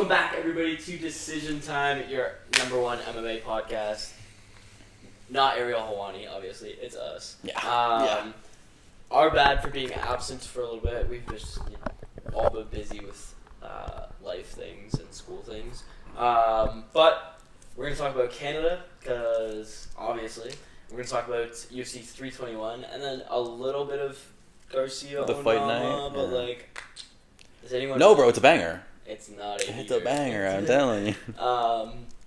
Welcome back, everybody, to Decision Time, your number one MMA podcast. Not Ariel Helwani, obviously. It's us. Yeah. Our bad for being absent for a little bit. We've just all been busy with life things and school things. But we're going to talk about Canada, because obviously we're going to talk about UFC 321, and then a little bit of Garcia The fight night. But does anyone? No, bro, it's a banger. It's not a It's a banger, I'm telling you.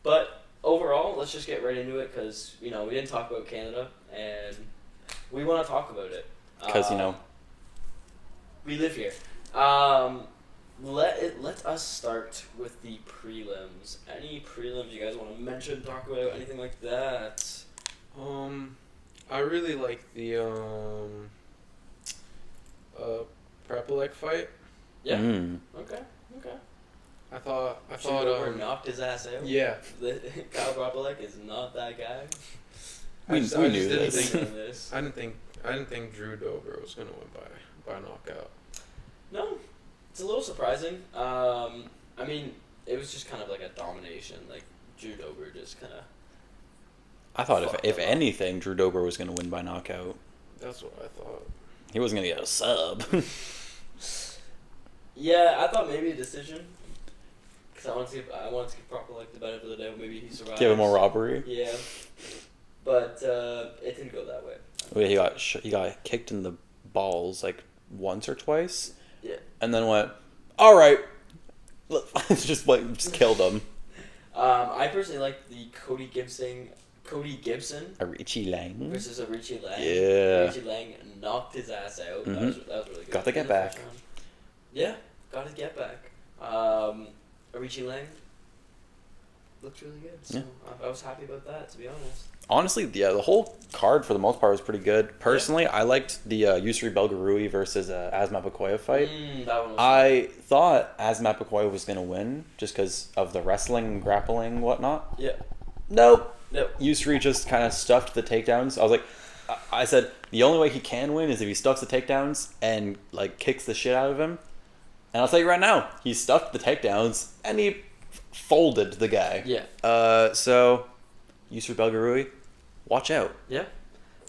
But overall, let's just get right into it, because we didn't talk about Canada, and we want to talk about it Because we live here. Let us start with the prelims. Any prelims you guys want to mention, talk about, anything like that? I really like the Prepelec fight. Yeah. Okay. I thought knocked his ass out. Yeah. Kyle Prepelec is not that guy. We knew this. I didn't think Jourdain was gonna win by knockout. No, it's a little surprising. I mean, it was just kind of like a domination. Like Jourdain just kind of. I thought if anything, Jourdain was going to win by knockout. That's what I thought. He wasn't going to get a sub. Yeah, I thought maybe a decision. Because I wanted to give Prepelec the benefit of the doubt. Maybe he survives. Give him a robbery. Yeah, but it didn't go that way. Wait, he got kicked in the balls like once or twice. Yeah. And then went, all right. just killed him. I personally like the Cody Gibson. Arichi Lang. Versus Arichi Lang. Yeah. Arichi Lang knocked his ass out. Mm-hmm. That was really good. Got the get back. Yeah, got his get back. Arichi Lang looked really good. So I was happy about that, to be honest. Honestly, yeah, the whole card for the most part was pretty good. Personally, I liked the Yusri Belgarui versus Azamat Pekoev fight. That one was I thought Azamat Pekoev was going to win just because of the wrestling, grappling, whatnot. Yeah. Nope. Yusri just kind of stuffed the takedowns. I said the only way he can win is if he stuffs the takedowns and kicks the shit out of him. And I'll tell you right now, he stuffed the takedowns and he folded the guy. Yeah. So Yusri Belgarui, watch out. Yeah.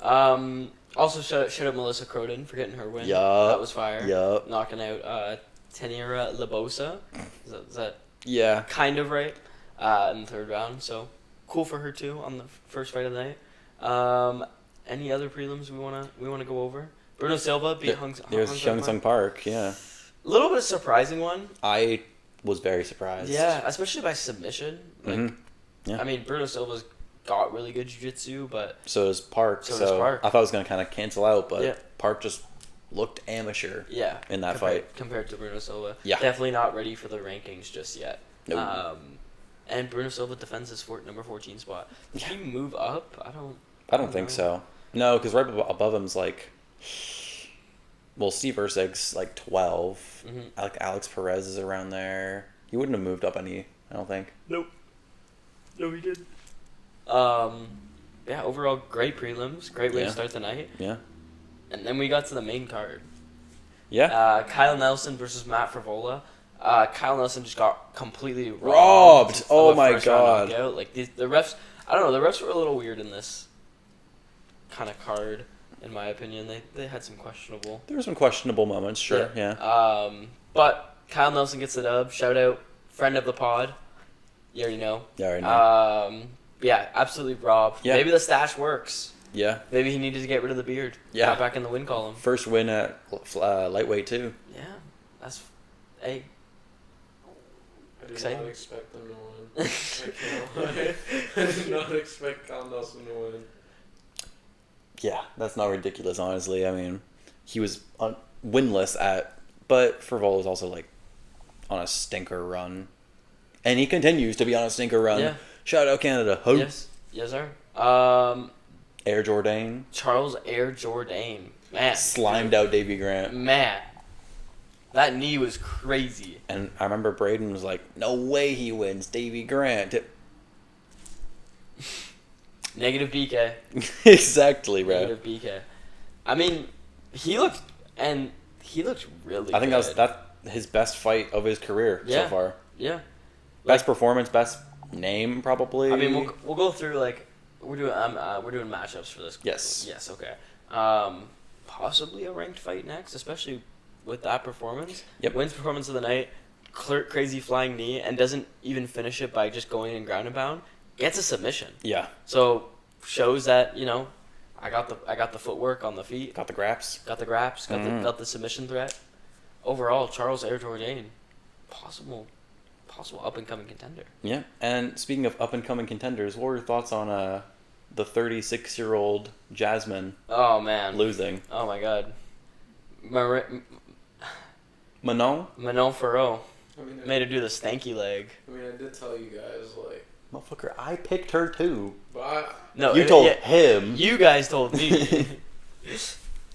Also, shout out Melissa Croden for getting her win. Yup. That was fire. Yup. Knocking out Tenera Labosa. Is that kind of right? In the third round. So cool for her too on the first fight of the night. Any other prelims we wanna go over? Bruno Silva beat Hyun Sung Park. Yeah. A little bit of surprising one. I was very surprised. Yeah, especially by submission. Yeah. I mean, Bruno Silva's got really good jiu-jitsu, but so does Park. So I thought it was going to kind of cancel out, but Park just looked amateur. Yeah. In that fight compared to Bruno Silva. Yeah. Definitely not ready for the rankings just yet. Nope. And Bruno Silva defends his number 14 spot. Did he move up? I don't think so. No, because right above him's Steve Erceg's 12. Mm-hmm. Alex Perez is around there. He wouldn't have moved up any, I don't think. Nope. No, he did. Yeah, overall, great prelims. Great way to start the night. Yeah. And then we got to the main card. Yeah. Kyle Nelson versus Matt Frevola. Kyle Nelson just got completely robbed. Oh my god. The refs, I don't know, the refs were a little weird in this kind of card, in my opinion. They had some questionable. There were some questionable moments, sure. Yeah. But Kyle Nelson gets the dub. Shout out, friend of the pod. You already know. Yeah, I already know. Yeah, absolutely robbed. Yeah. Maybe the stash works. Yeah. Maybe he needed to get rid of the beard. Yeah. Got back in the win column. First win at lightweight too. Yeah, that's I did not expect them to win. I did not expect Kyle Nelson to win. Yeah, that's not ridiculous, honestly. I mean, he was winless but Frevola was also on a stinker run. And he continues to be on a stinker run. Yeah. Shout out Canada. Ho. Yes, sir. Air Jourdain. Charles Air Jourdain. Man. Slimed out Davey Grant. Man. That knee was crazy. And I remember Braden was like, no way he wins. Davey Grant. Negative BK. Exactly, bro. Negative BK. I mean, he looked really I think good. that's his best fight of his career so far. Yeah. Best performance, best name, probably. I mean, we'll go through like we're doing matchups for this. Yes. Yes. Okay. Possibly a ranked fight next, especially with that performance. Yep. Wins performance of the night, crazy flying knee, and doesn't even finish it by just going in ground and pound. Gets a submission. Yeah. So shows that I got the footwork on the feet. Got the graps. Got the graps. Got the submission threat. Overall, Charles Jourdain, possible up and coming contender. Yeah. And speaking of up and coming contenders, what were your thoughts on the 36-year-old Jasmine? Oh man, losing. Oh my god. Manon Fiorot I mean, made her do the stanky leg. I mean, I did tell you guys, like, motherfucker, I picked her too. but You told him. You guys told me.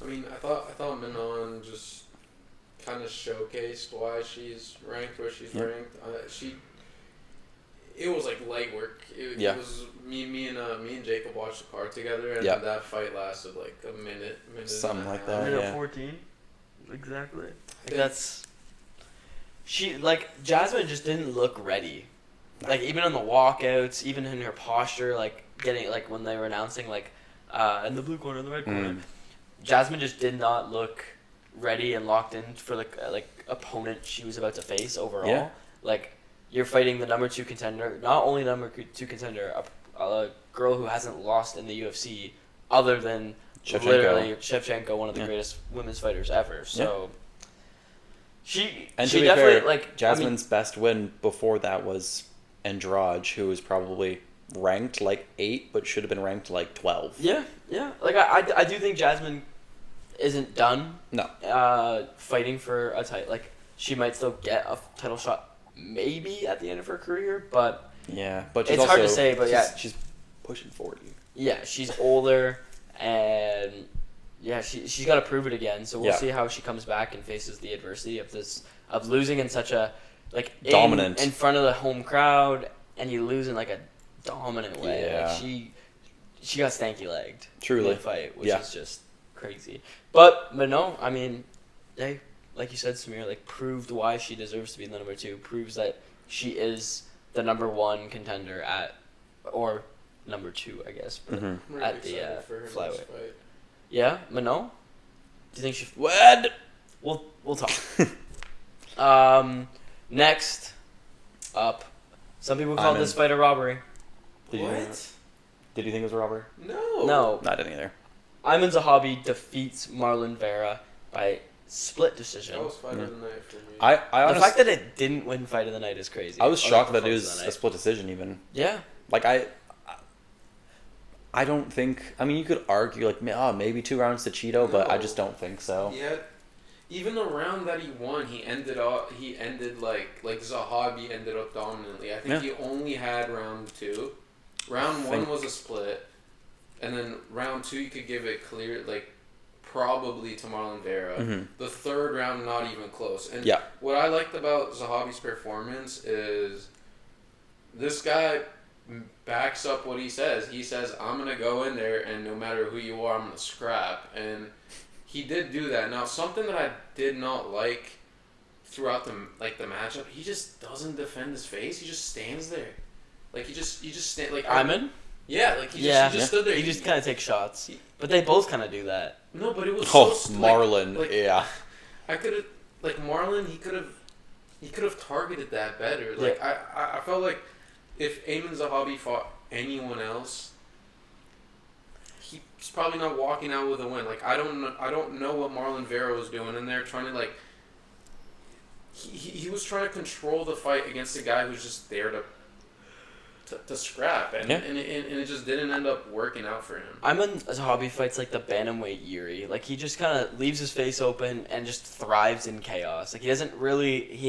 I mean, I thought Manon just kind of showcased why she's ranked where she's ranked. It was like light work. It was me and Jacob watched the card together, and that fight lasted like a minute something and a like half. that. Minute 14. Exactly. That's Jasmine just didn't look ready. Like even on the walkouts, even in her posture, like getting like when they were announcing like in the blue corner, in the red corner, Jasmine just did not look ready and locked in for like opponent she was about to face overall. Yeah. Like you're fighting the number 2 contender, not only number 2 contender, a girl who hasn't lost in the UFC other than literally Shevchenko, one of the greatest women's fighters ever. So she definitely fair, Jasmine's best win before that was Andrade, who was probably ranked like 8, but should have been ranked like 12. Yeah. Like I do think Jasmine isn't done. No. Fighting for a title, like she might still get a title shot maybe at the end of her career, but but she's it's hard to say. But she's pushing 40. Yeah, she's older, and she's got to prove it again. So we'll see how she comes back and faces the adversity of losing in such a dominant in front of the home crowd, and you lose in like a dominant way. Yeah. Like she got stanky legged. Truly. In the fight, which is just crazy. But no, I mean, they, like you said, Samir, like proved why she deserves to be the number 2. Proves that she is the number 1 contender or number 2, I guess, at the flyweight. Yeah, Manon. Do you think she? What? We'll talk. Next up, some people call this fight a robbery. Did you think it was a robbery? No. I didn't either. Aiemann Zahabi defeats Marlon Vera by split decision. That was fight of the night for me. The fact that it didn't win fight of the night is crazy. I was shocked that it was a split decision even. Yeah. Like I don't think. I mean, you could argue like maybe 2 rounds to Cheeto, but I just don't think so. Yeah. Even the round that he won, he ended like Zahabi ended up dominantly. I think he only had round 2. Round 1 was a split, and then round 2 you could give it clear, like probably to Marlon Vera. The third round not even close. And what I liked about Zahabi's performance is this guy backs up what he says. He says, I'm gonna go in there, and no matter who you are, I'm gonna scrap. And he did do that. Now, something that I did not like throughout the matchup, he just doesn't defend his face. He just stands there, like he just stand like Aiemann. Yeah, like he just stood there. He just kind of takes shots, but they both kind of do that. No, but it was Marlon. I could have Marlon. He could have targeted that better. Like I felt like if Aiemann Zahabi fought anyone else, he's probably not walking out with a win. Like I don't know what Marlon Vera was doing in there, trying to like. He was trying to control the fight against a guy who's just there to scrap, and it just didn't end up working out for him. Aiemann Zahabi fights like the bantamweight Yuri. Like he just kind of leaves his face open and just thrives in chaos. Like he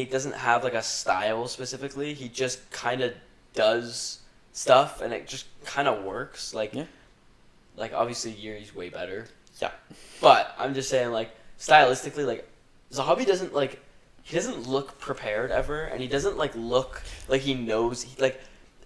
doesn't have like a style specifically. He just kind of does stuff, and it just kind of works. Like obviously Yuri's way better. Yeah. But I'm just saying, like stylistically, like Zahabi doesn't look prepared ever, and he doesn't like look like he knows.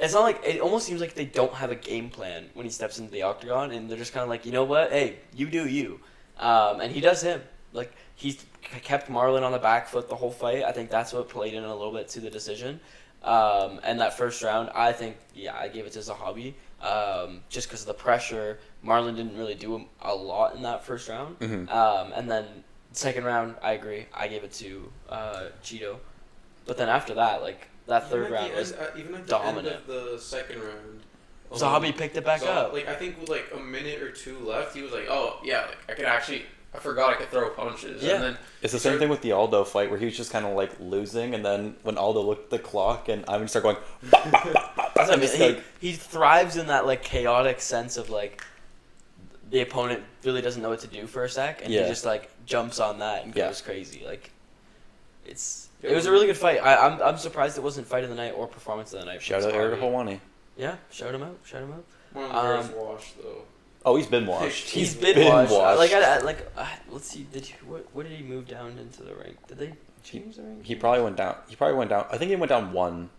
It's not like, it almost seems like they don't have a game plan when he steps into the octagon, and they're just kind of like, you know what, hey, you do you. And he does him. Like, he's kept Marlon on the back foot the whole fight. I think that's what played in a little bit to the decision. And that first round, I think, I gave it to Zahabi. Just because of the pressure. Marlon didn't really do a lot in that first round. And then second round, I agree. I gave it to Cheeto. But then after that, like, that third round was even at the dominant. end of the second round, Zahabi picked it back up. Like, I think with like a minute or two left, he was like, "Oh yeah, like I forgot I could throw punches." Yeah. And then It's the same thing with the Aldo fight where he was just kind of like losing, and then when Aldo looked at the clock and Ivan started going, bah, bah, bah, bah, That's what I just mean. like, He thrives in that like chaotic sense of like the opponent really doesn't know what to do for a sec, and he just like jumps on that and goes crazy. Like it was a really good fight. I'm surprised it wasn't fight of the night or performance of the night. shout out Eric Hawani. Yeah, shout him out. one of the first washed though. Oh, he's been washed. He's been washed. Let's see. What did he move down into the ring? Did they change the ring? He probably went down. I think he went down 1.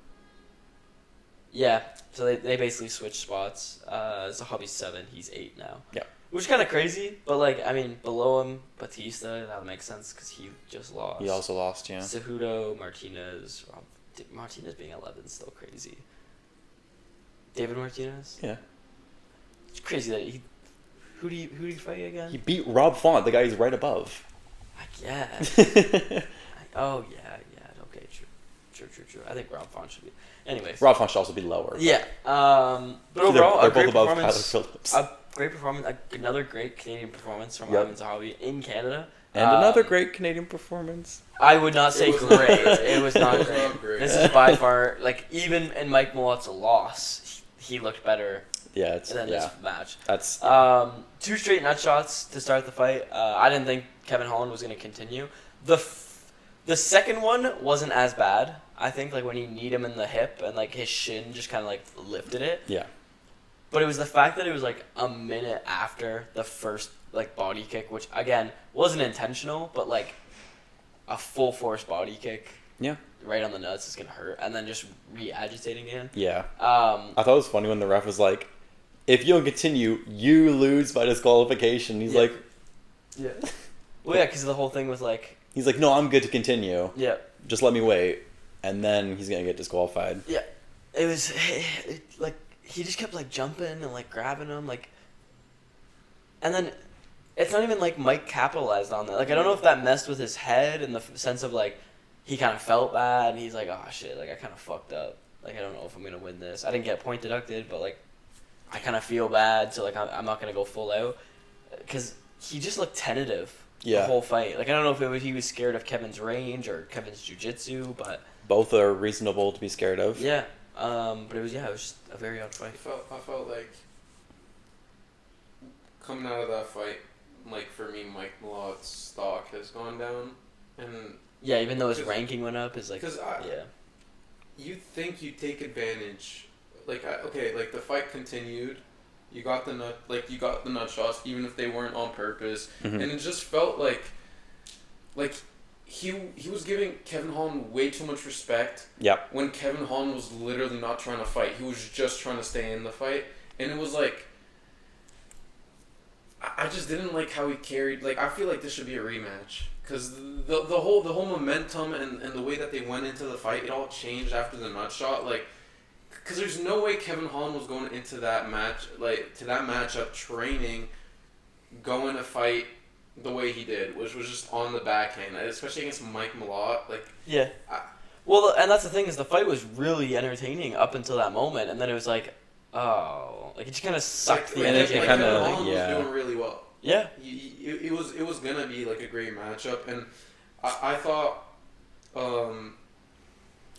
Yeah. So they basically switched spots. Zahabi's 7. He's 8 now. Yeah. Which is kind of crazy, but like I mean, below him, Bautista, that would make sense because he just lost. He also lost, yeah. Cejudo, Martinez. Martinez being 11 is still crazy. David Martinez. Yeah. It's crazy that he. Who do you fight again? He beat Rob Font, the guy he's right above. I guess. Oh yeah. Okay, true. I think Rob Font should be. Anyways. Rob Font should also be lower. Yeah. But overall, they're a great both above performance. Tyler Phillips. A great performance. Another great Canadian performance from Aiemann Zahabi in Canada. And another great Canadian performance. I would not say great. It was not It was great. not great. This is by far like even in Mike Malott's loss, he looked better Yeah, than this match. That's 2 straight nut shots to start the fight. I didn't think Kevin Holland was going to continue. The second one wasn't as bad. I think like when he kneed him in the hip and like his shin just kind of like lifted it. yeah. But it was the fact that it was like a minute after the first like body kick, which again wasn't intentional, but like a full force body kick. Yeah. Right on the nuts is gonna hurt, and then just re-agitating again. Yeah. I thought it was funny when the ref was like, "If you don't continue, you lose by disqualification." He's like, "Yeah." Well, yeah, because the whole thing was like, he's like, "No, I'm good to continue. Yeah. Just let me wait," and then he's gonna get disqualified. Yeah. It was like he just kept like jumping and like grabbing him like, and then it's not even like Mike capitalized on that. Like I don't know if that messed with his head in the sense of like. He kind of felt bad, and he's like, "Oh shit! Like I kind of fucked up. Like I don't know if I'm gonna win this. I didn't get a point deducted, but like, I kind of feel bad. So like, I'm not gonna go full out, because he just looked tentative the whole fight. Like I don't know if it was he was scared of Kevin's range or Kevin's jiu-jitsu, but both are reasonable to be scared of. Yeah, but it was just a very odd fight. I felt like coming out of that fight, like for me, Mike Malott's stock has gone down, and. Yeah, even though his ranking went up, is like you think you take advantage, like the fight continued, you got the nut shots even if they weren't on purpose, and it just felt like he was giving Kevin Holland way too much respect. Yeah. When Kevin Holland was literally not trying to fight, he was just trying to stay in the fight, and it was like. I just didn't like how he carried. Like I feel like this should be a rematch because the whole momentum and the way that they went into the fight, it all changed after the nut shot. Like, because there's no way Kevin Holland was going into that match to that matchup training, going to fight the way he did, which was just on the backhand, especially against Mike Malott. Like well, and that's the thing is the fight was really entertaining up until that moment, and then it was like. Oh, like it just kind of sucked the energy. Kevin Holland was doing really well. Yeah, it was gonna be like a great matchup, and I thought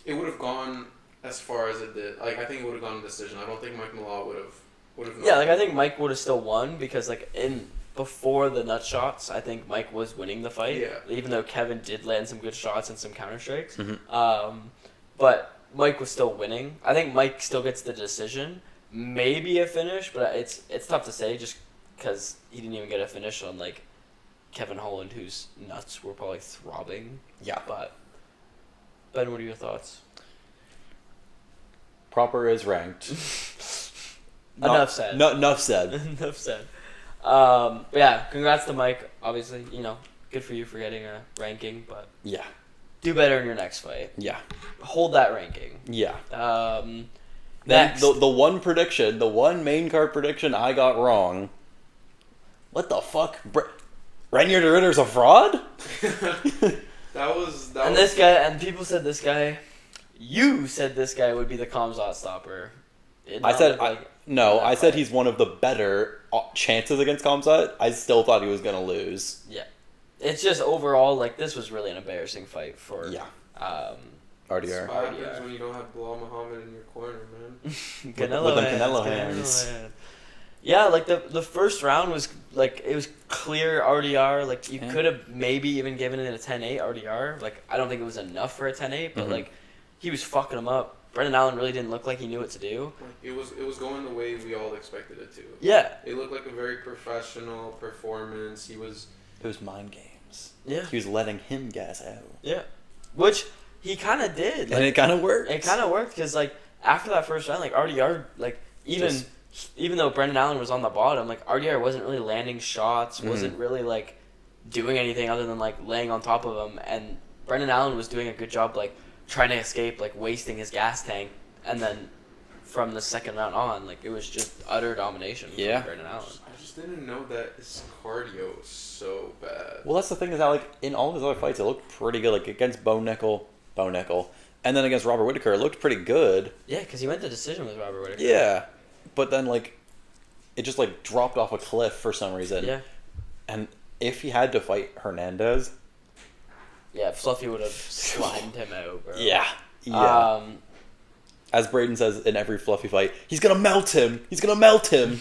it would have gone as far as it did. Like I think it would have gone to decision. I don't think Mike Malott would have. Yeah, like I think Mike would have still won because like before the nut shots, I think Mike was winning the fight. Yeah. Even though Kevin did land some good shots and some counter strikes, Mm-hmm. but Mike was still winning. I think Mike still gets the decision. Maybe a finish, but it's tough to say just because he didn't even get a finish on like Kevin Holland, whose nuts were probably throbbing. Yeah. But Ben, what are your thoughts? Proper is ranked. Enough said. Enough said. Enough said. But yeah, congrats to Mike. Obviously, good for you for getting a ranking, but yeah, do better in your next fight. Yeah. Hold that ranking. Yeah. Next. Then the one prediction, the one main card prediction I got wrong. What the fuck? Reinier de Ritter's a fraud? This guy, and people said this guy, you said this guy would be the Khamzat stopper. I said he's one of the better chances against Khamzat. I still thought he was going to lose. Yeah. It's just overall, like, this was really an embarrassing fight for RDR. That's what happens when you don't have Bilal Muhammad in your corner, man. With them Canelo hands. Yeah, like, the first round was, like, it was clear RDR. Like, you could have maybe even given it a 10-8 RDR. Like, I don't think it was enough for a 10-8, but, like, he was fucking him up. Brendan Allen really didn't look like he knew what to do. It was going the way we all expected it to. Yeah. It looked like a very professional performance. It was mind games. Yeah. He was letting him gas out. Yeah. Which he kind of did. Like, and it kind of worked. It kind of worked because, like, after that first round, like, RDR, like, even though Brendan Allen was on the bottom, like, RDR wasn't really landing shots, wasn't really, like, doing anything other than, like, laying on top of him. And Brendan Allen was doing a good job, like, trying to escape, like, wasting his gas tank. And then from the second round on, like, it was just utter domination from Brendan Allen. I just didn't know that his cardio was so bad. Well, that's the thing is that, like, in all of his other fights, it looked pretty good. Like, against Bo Nickel. And then against Robert Whittaker, it looked pretty good. Yeah, because he went to decision with Robert Whittaker. Yeah. But then, like, it just, like, dropped off a cliff for some reason. Yeah. And if he had to fight Hernandez... Yeah, Fluffy would have slimed him out, bro. Yeah. As Braden says in every Fluffy fight, he's going to melt him. He's going to melt him.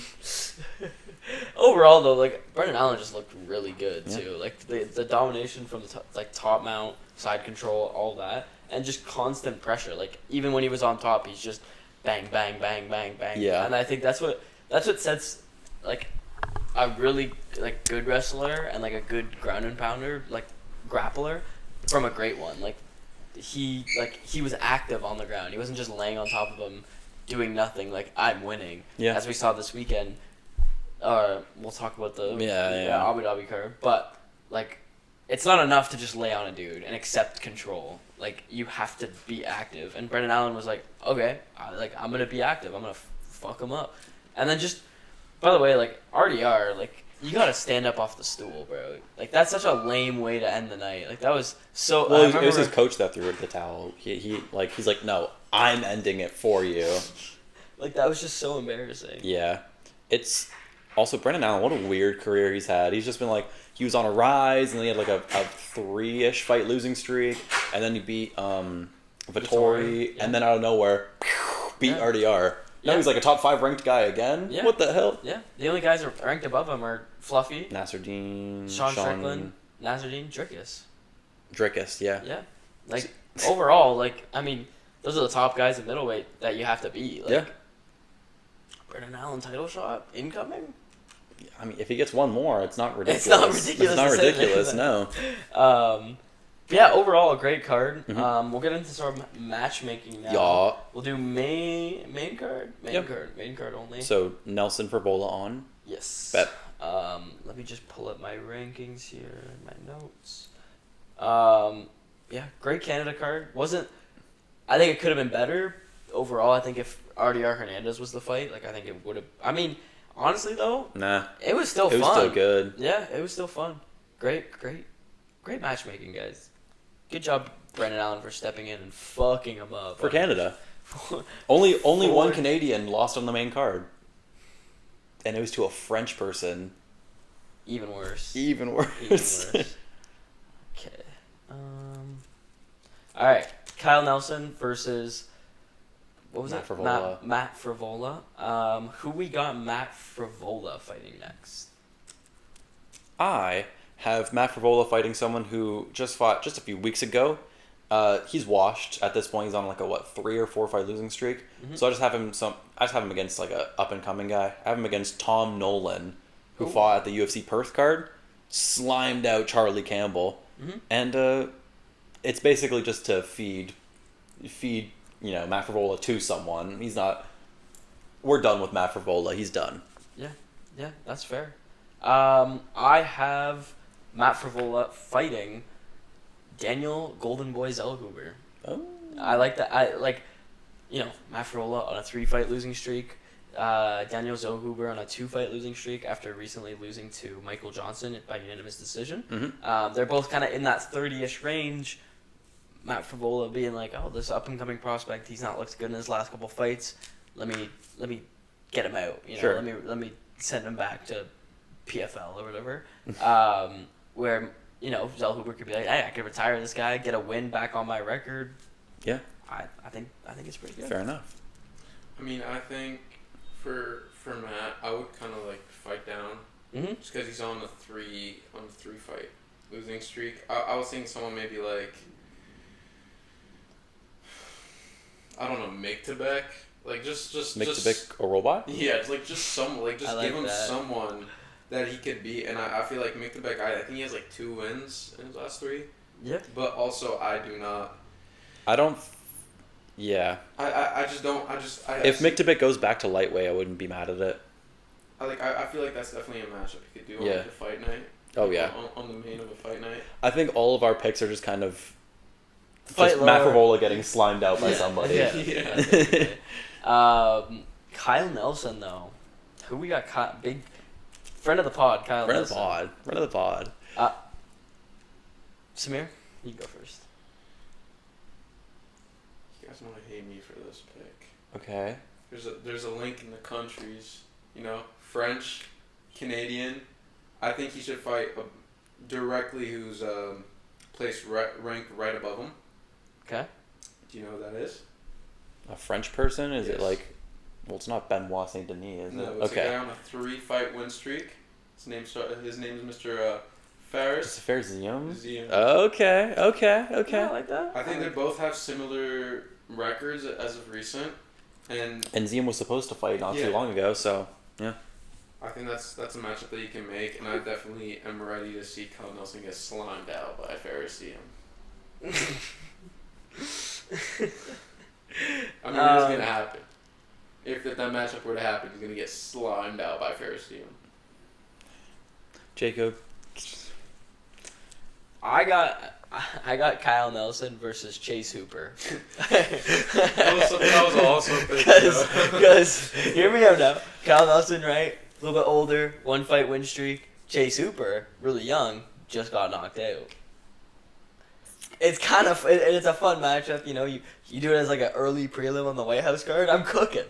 Overall, though, like, Brendan Allen just looked really good, too. Like, the domination from the top mount, side control, all that, and just constant pressure. Like, even when he was on top, he's just bang, bang, bang, bang, bang. Yeah. And I think that's what sets, like, a really, like, good wrestler and, like, a good ground and pounder, like, grappler from a great one. Like, he was active on the ground. He wasn't just laying on top of him doing nothing, like, I'm winning. Yeah. As we saw this weekend. We'll talk about the Abu Dhabi card. But, like, it's not enough to just lay on a dude and accept control. Like, you have to be active. And Brendan Allen was like, okay, I'm going to be active. I'm going to fuck him up. And then just, by the way, like, RDR, like, you got to stand up off the stool, bro. Like, that's such a lame way to end the night. Like, that was so... Well, it was his coach that threw the towel. He's like, no, I'm ending it for you. Like, that was just so embarrassing. Yeah. It's... Also, Brendan Allen, what a weird career he's had. He's just been like, he was on a rise, and then he had like a 3-ish fight losing streak, and then he beat Vittori, and then out of nowhere, beat RDR. Now he's like a top 5 ranked guy again? Yeah. What the hell? Yeah. The only guys ranked above him are Fluffy, Nasruddin, Sean Strickland, Nasruddin, Drickus, yeah. Yeah. Like, overall, like, I mean, those are the top guys in middleweight that you have to beat. Like, Brendan Allen title shot incoming? I mean, if he gets one more, it's not ridiculous. It's not ridiculous. No. Yeah, overall, a great card. We'll get into sort of matchmaking now. Yeah. We'll do main card? Main card only. So, Nelson Frevola on? Yes. Bet. Let me just pull up my rankings here, my notes. Yeah, great Canada card. I think it could have been better. Overall, I think if RDR Hernandez was the fight, like, I think it would have... I mean, honestly, though... Nah. It was still fun. It was still good. Yeah, it was still fun. Great matchmaking, guys. Good job, Brendan Allen, for stepping in and fucking him up. For Canada. Only one Canadian lost on the main card. And it was to a French person. Even worse. Okay. All right. Kyle Nelson versus... What was Matt it? Frevola. Matt Frevola. Who we got Matt Frevola fighting next? I have Matt Frevola fighting someone who just fought just a few weeks ago. He's washed at this point. He's on like a 3 or 4 fight losing streak. So I just have him against like a up and coming guy. I have him against Tom Nolan, who fought at the UFC Perth card, slimed out Charlie Campbell, and it's basically just to feed Matt Frevola to someone. We're done with Matt Frevola. He's done. Yeah, that's fair. I have Matt Frevola fighting Daniel Golden Boy Zellhuber. Oh. I like that. Matt Frevola on a 3-fight losing streak. Daniel Zellhuber on a 2-fight losing streak after recently losing to Michael Johnson by unanimous decision. Mm-hmm. They're both kind of in that 30-ish range. Matt Frevola being like, oh, this up-and-coming prospect, he's not looked good in his last couple fights. Let me get him out. Sure. Let me send him back to PFL or whatever. Where Zellhuber could be like, hey, I could retire this guy, get a win back on my record. Yeah. I think it's pretty good. Fair enough. I mean, I think for Matt, I would kind of like fight down, just because he's on the 3-fight losing streak. I was thinking someone maybe like, I don't know, Myktabek, like just Myktabek or robot? Yeah, just like give him that. someone that he could beat, and I feel like Myktabek, I think he has like 2 wins in his last 3. Yeah. But also I do not. I don't. Yeah. I just don't. If Myktabek goes back to lightweight, I wouldn't be mad at it. I feel like that's definitely a matchup you could do on Yeah. like a fight night. Oh yeah. On the main of a fight night. I think all of our picks are just kind of Fight just Matt lower. Frevola getting slimed out by somebody. Yeah. Kyle Nelson though, who we got? Big friend of the pod, Kyle Run of the Nelson. pod. Run of the pod. Samir, you go first. You guys want to hate me for this pick. Okay. There's a link in the countries. French, Canadian. I think he should fight directly who's placed ranked right above him. Okay. Do you know who that is? A French person? Is Yes. it like? Well, it's not Benoit Saint Denis, is No, it? it's a Okay. guy on a 3-fight win streak. His name's Mr. Faris. Just a fair Zium. Zium. Okay. Yeah, I like that. I think they both have similar records as of recent, and And Zium was supposed to fight not Yeah. too long ago, so yeah. I think that's a matchup that you can make, and I definitely am ready to see Kyle Nelson get slimed out by Faris Zium. I mean, it's gonna happen. If that matchup were to happen, he's gonna get slimed out by Faris Zium. Jacob. I got Kyle Nelson versus Chase Hooper. That was awesome. Because hear me out now. Kyle Nelson, right? A little bit older, 1-fight win streak. Chase Hooper, really young, just got knocked out. It's kind of it's a fun matchup. You do it as like an early prelim on the White House card. I'm cooking.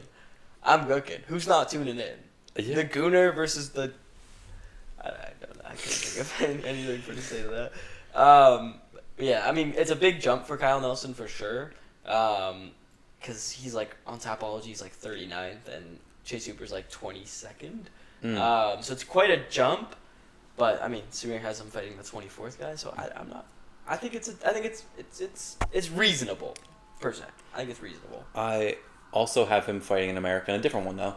Who's not tuning in? Yeah. The Gooner versus the. I don't know. I can't think of anything for to say to that. Yeah, I mean it's a big jump for Kyle Nelson for sure. Because he's like on Tapology, he's like 39th, and Chase Hooper's like 22nd. So it's quite a jump. But I mean, Samir has him fighting the 24th guy, so I'm not. I think it's reasonable, per se. I think it's reasonable. I also have him fighting an American, a different one though.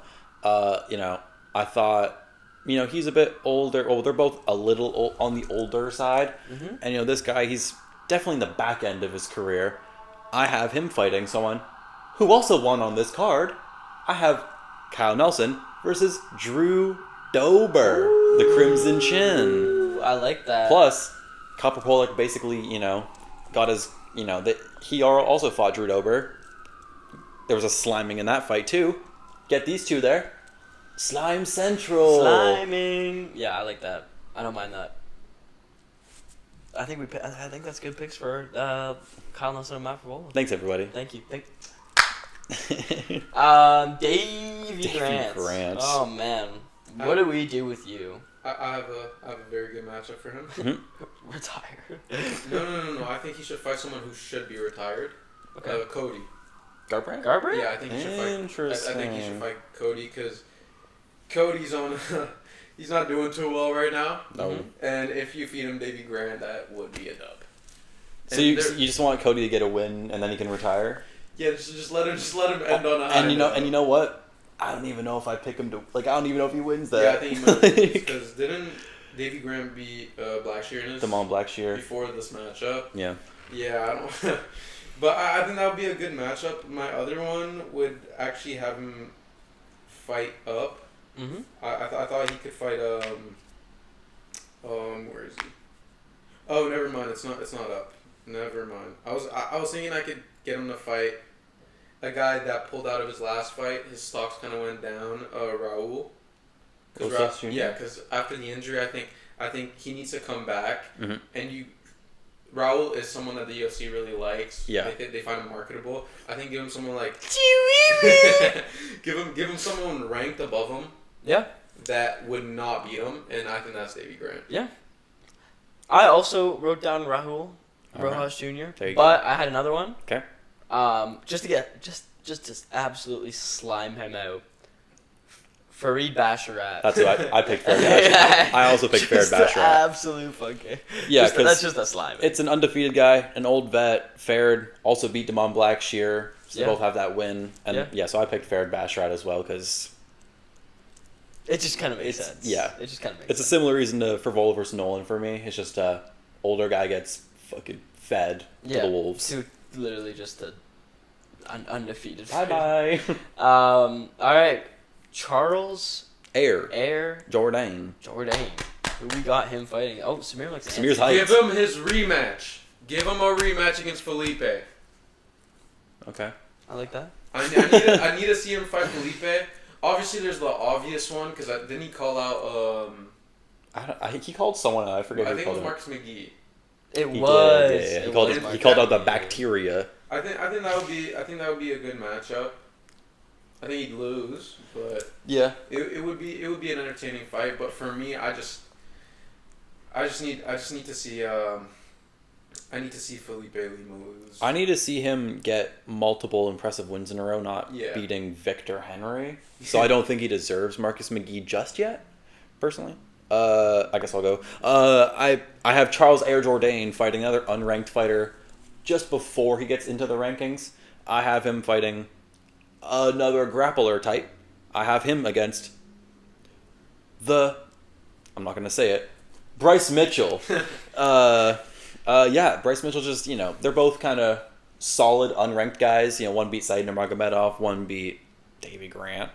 I thought, he's a bit older. Oh, they're both a little on the older side. Mm-hmm. And this guy, he's definitely in the back end of his career. I have him fighting someone who also won on this card. I have Kyle Nelson versus Drew Dober, the Crimson Chin. Ooh, I like that. Plus, Copper Pollock basically, got his, he also fought Drew Dober. There was a sliming in that fight too. Get these two there. Slime Central. Sliming. Yeah, I like that. I don't mind that. I think that's good picks for Kyle Nelson and Matt Frevola. Thanks, everybody. Thank you. Davey Grant. Oh man, what do we do with you? I have a very good matchup for him. Mm-hmm. Retired. No. I think he should fight someone who should be retired. Okay. Cody. Garbrandt? Garbrandt? Yeah, I think he should fight. Interesting. I think he should fight Cody because Cody's on. He's not doing too well right now. No. Mhm. And if you feed him Davey Grant, that would be a dub. So you just want Cody to get a win and then he can retire? Yeah, just let him end on a high. And note. you know what? I don't even know if I pick him to I don't even know if he wins that. Yeah, I think he might lose because didn't Davey Grant beat Blackshear in his Damon Blackshear. before this matchup? Yeah. Yeah, I don't. But I think that would be a good matchup. My other one would actually have him fight up. Mm-hmm. I thought he could fight where is he? Oh, never mind. It's not up. Never mind. I was thinking I could get him to fight a guy that pulled out of his last fight. His stocks kind of went down. Raul. Because after the injury, I think he needs to come back. Mm-hmm. And Raul is someone that the UFC really likes. Yeah. They find him marketable. I think give him someone like give him someone ranked above him. Yeah. That would not beat him, and I think that's Davey Grant. Yeah. I also wrote down Raul Rojas Jr. There you but go. I had another one. Okay. Just to absolutely slime him out. Farid Basharat. That's who I picked Farid Basharat. I also picked Farid Basharat. Absolute fucking. Yeah, that's just a slime. It's an undefeated guy, an old vet. Farid also beat Damon Blackshear, so they both have that win. And so I picked Farid Basharat as well because it just kind of makes sense. Yeah, it just kind of makes sense. It's a similar reason to Frevola versus Nolan for me. It's just older guy gets fucking fed to the wolves. Literally just an undefeated. Bye. All right. Charles Jourdain. Who we got him fighting? Oh, Samir's hyped. Give him his rematch. Give him a rematch against Felipe. Okay. I like that. I need to see him fight Felipe. Obviously, there's the obvious one because didn't he call out? I think he called someone out. I forget. I who think it called was him. Marcus McGee. It was. Yeah. He called out the bacteria. I think that would be a good matchup. I think he'd lose, but yeah, it would be an entertaining fight. But for me, I just need to see I need to see Felipe Lima lose. I need to see him get multiple impressive wins in a row, not Yeah. beating Victor Henry. So I don't think he deserves Marcus McGee just yet, personally. I guess I'll go. I have Charles Jourdain fighting another unranked fighter just before he gets into the rankings. I have him fighting another grappler type. I have him against I'm not going to say it, Bryce Mitchell. Bryce Mitchell just, they're both kind of solid unranked guys. One beat Said Nurmagomedov, one beat Davey Grant.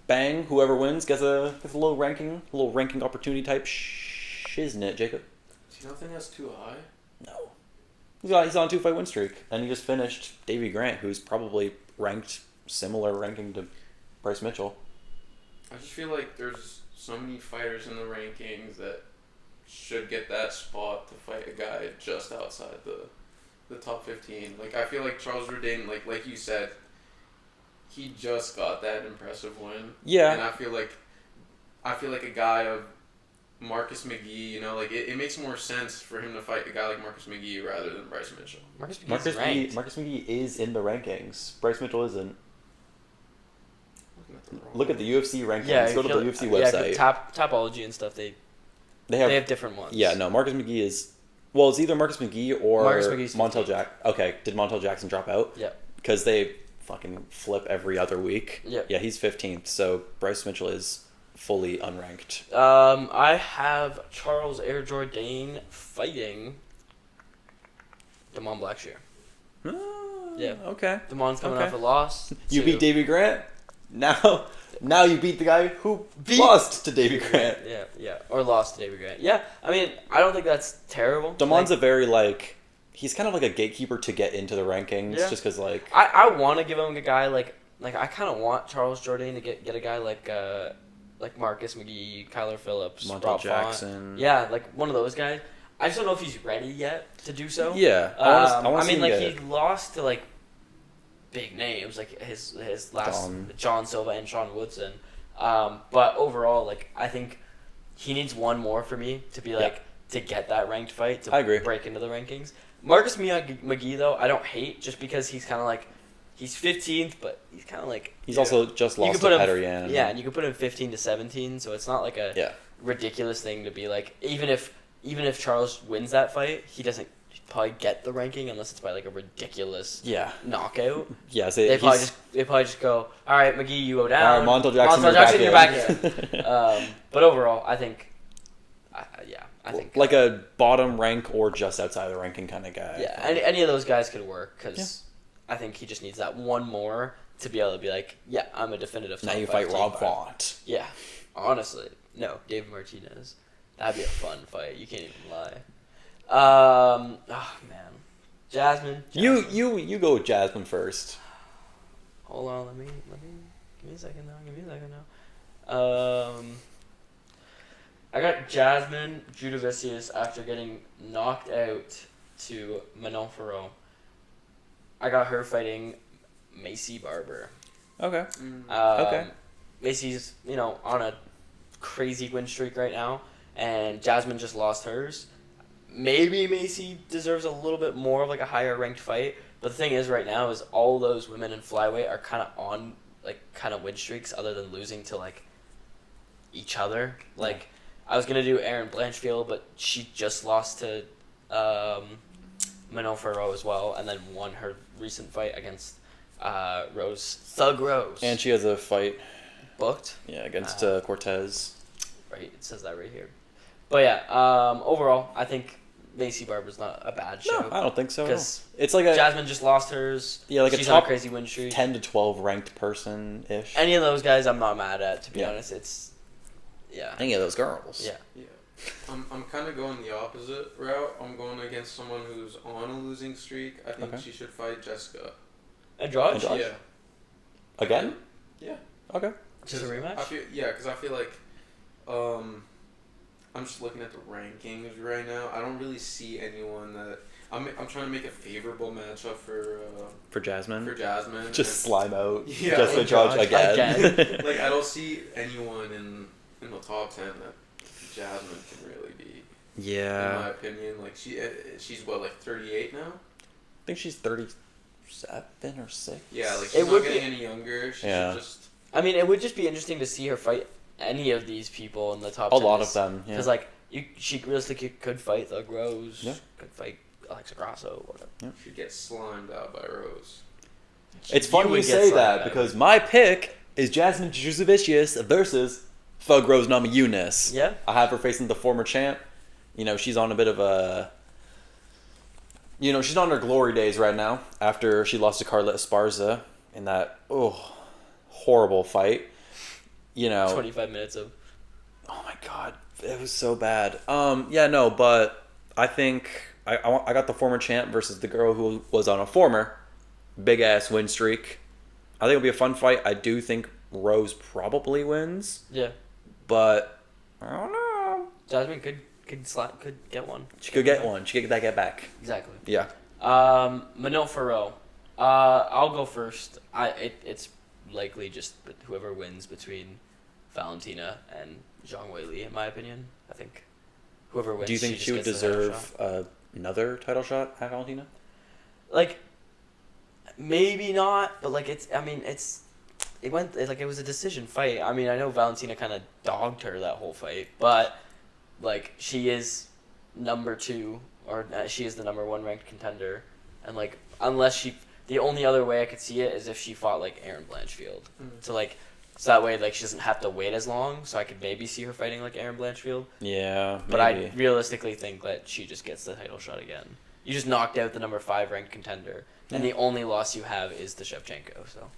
Bang, whoever wins gets a little ranking opportunity type shiznit, Jacob. Do you not think that's too high? No. He's on a 2-fight win streak, and he just finished Davey Grant, who's probably ranked similar ranking to Bryce Mitchell. I just feel like there's so many fighters in the rankings that should get that spot to fight a guy just outside the top 15. Like, I feel like Charles Jourdain, like you said, he just got that impressive win. Yeah. And I feel like a guy of Marcus McGee, it makes more sense for him to fight a guy like Marcus McGee rather than Bryce Mitchell. Marcus McGee is in the rankings. Bryce Mitchell isn't. Look at the UFC rankings. Yeah, go to the UFC website. Yeah, Topology and stuff. They have different ones. Yeah, no, Marcus McGee is. Well, it's either Marcus McGee or Montel Jackson. Okay, did Montel Jackson drop out? Yeah. Because they fucking flip every other week. Yeah. Yeah, he's 15th, so Bryce Mitchell is fully unranked. I have Charles Jourdain fighting Damon Blackshear. Yeah. Okay. Damon's coming off a loss. You beat Davey Grant? Now you beat the guy who lost to Davey Grant. Yeah. Or lost to Davey Grant. Yeah, I mean, I don't think that's terrible. Damon's a very, he's kind of like a gatekeeper to get into the rankings, just because, I want to give him a guy, I kind of want Charles Jourdain to get a guy like Marcus McGee, Kyler Phillips, Montel Jackson. Font. Yeah, one of those guys. I just don't know if he's ready yet to do so. Yeah. He lost to, big names, his last John Silva and Sean Woodson. But overall, I think he needs one more for me to be to get that ranked fight to I agree. break into the rankings. Marcus McGee though, I don't hate just because he's kind of he's 15th, but he's kind of he's also just lost to Petr Yan. Yeah, and you can put him 15 to 17, so it's not a ridiculous thing to be even if Charles wins that fight, he doesn't probably get the ranking unless it's by a ridiculous knockout. Yeah, so they probably just go, all right, McGee, you go down. All right, Montel Jackson, you're back in. But overall, I think, I think a bottom rank or just outside the ranking kind of guy. Yeah, any of those guys could work because I think he just needs that one more to be able to be I'm a definitive. Now you fight Rob Font. Yeah, honestly, no, David Martinez. That'd be a fun fight. You can't even lie. Oh man, Jasmine. You go with Jasmine first. Hold on, let me give me a second now. I got Jasmine Jourdain after getting knocked out to Manon Fiorot. I got her fighting Macy Barber. Okay. Okay. Macy's, on a crazy win streak right now, and Jasmine just lost hers. Maybe Macy deserves a little bit more of like a higher ranked fight, but the thing is right now is all those women in flyweight are kind of on like kind of win streaks other than losing to like each other. Like I was gonna do Erin Blanchfield, but she just lost to Manon Fiorot as well, and then won her recent fight against Thug Rose. And she has a fight booked. Yeah, against Cortez. Right, it says that right here. But yeah, overall, I think Macy Barber's not a bad show. No, I don't think so. Because it's like a Jasmine just lost hers. Yeah, like she's a top on a crazy win streak. 10 to 12 ranked person ish. Any of those guys, I'm not mad at. To be honest, it's Any of those girls. Yeah. I'm kind of going the opposite route. I'm going against someone who's on a losing streak. I think she should fight Jessica. Andrade? Yeah. Again? Yeah. Okay. Just a rematch? Because I feel like, I'm just looking at the rankings right now. I don't really see anyone that I'm trying to make a favorable matchup for Jasmine. Just slime out. Yeah. Just Andrade again. Like I don't see anyone in the top 10 that Jasmine can really beat. Yeah. In my opinion, like she's what, like 38 now? I think she's 37 or 6. Yeah, like she's not getting any younger. She should just. I mean, it would just be interesting to see her fight any of these people in the top 10. A lot of them, yeah. Because she realistically could fight Thug Rose. Yeah. Could fight Alexa Grasso. Whatever. Yeah. She'd get slimed out by Rose. It's funny you say that because my pick is Jasmine Jasudavicius versus Thug Rose Namajunas. Yeah. I have her facing the former champ. She's on a bit of a... she's on her glory days right now after she lost to Carla Esparza in that, horrible fight. 25 minutes of... Oh my god, it was so bad. But I think I got the former champ versus the girl who was on a former big-ass win streak. I think it'll be a fun fight. I do think Rose probably wins. Yeah. But I don't know. Jasmine could get one. She could get one. She could get back. Exactly. Yeah. Manon Fiorot. I'll go first. It's likely just whoever wins between Valentina and Zhang Weili, in my opinion. I think whoever wins. Do you think she would deserve another title shot at Valentina? Like, maybe not, but it was a decision fight. I mean, I know Valentina kind of dogged her that whole fight, but she is number 2 or she is the number 1 ranked contender, and unless the only other way I could see it is if she fought Erin Blanchfield. So that way she doesn't have to wait as long, so I could maybe see her fighting Erin Blanchfield. Yeah, but I realistically think that she just gets the title shot again. You just knocked out the number 5 ranked contender, and the only loss you have is to Shevchenko. So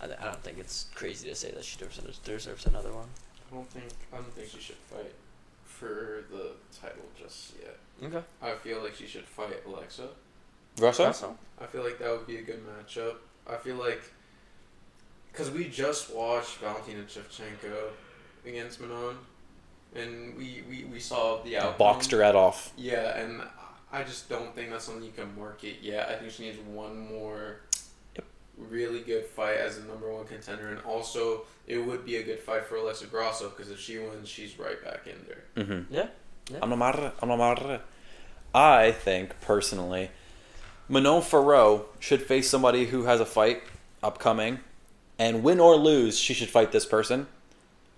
I don't think it's crazy to say that she deserves another one. I don't think she should fight for the title just yet. Okay. I feel like she should fight Alexa. Grasso? I feel like that would be a good matchup. I feel like because we just watched Valentina Shevchenko against Manon, and we saw the outcome. Boxed her head off. Yeah, and I just don't think that's something you can market yet. I think she needs one more really good fight as the number 1 contender, and also it would be a good fight for Alexa Grasso because if she wins, she's right back in there. Mm-hmm. Yeah. I think personally, Manon Fiorot should face somebody who has a fight upcoming, and win or lose, she should fight this person.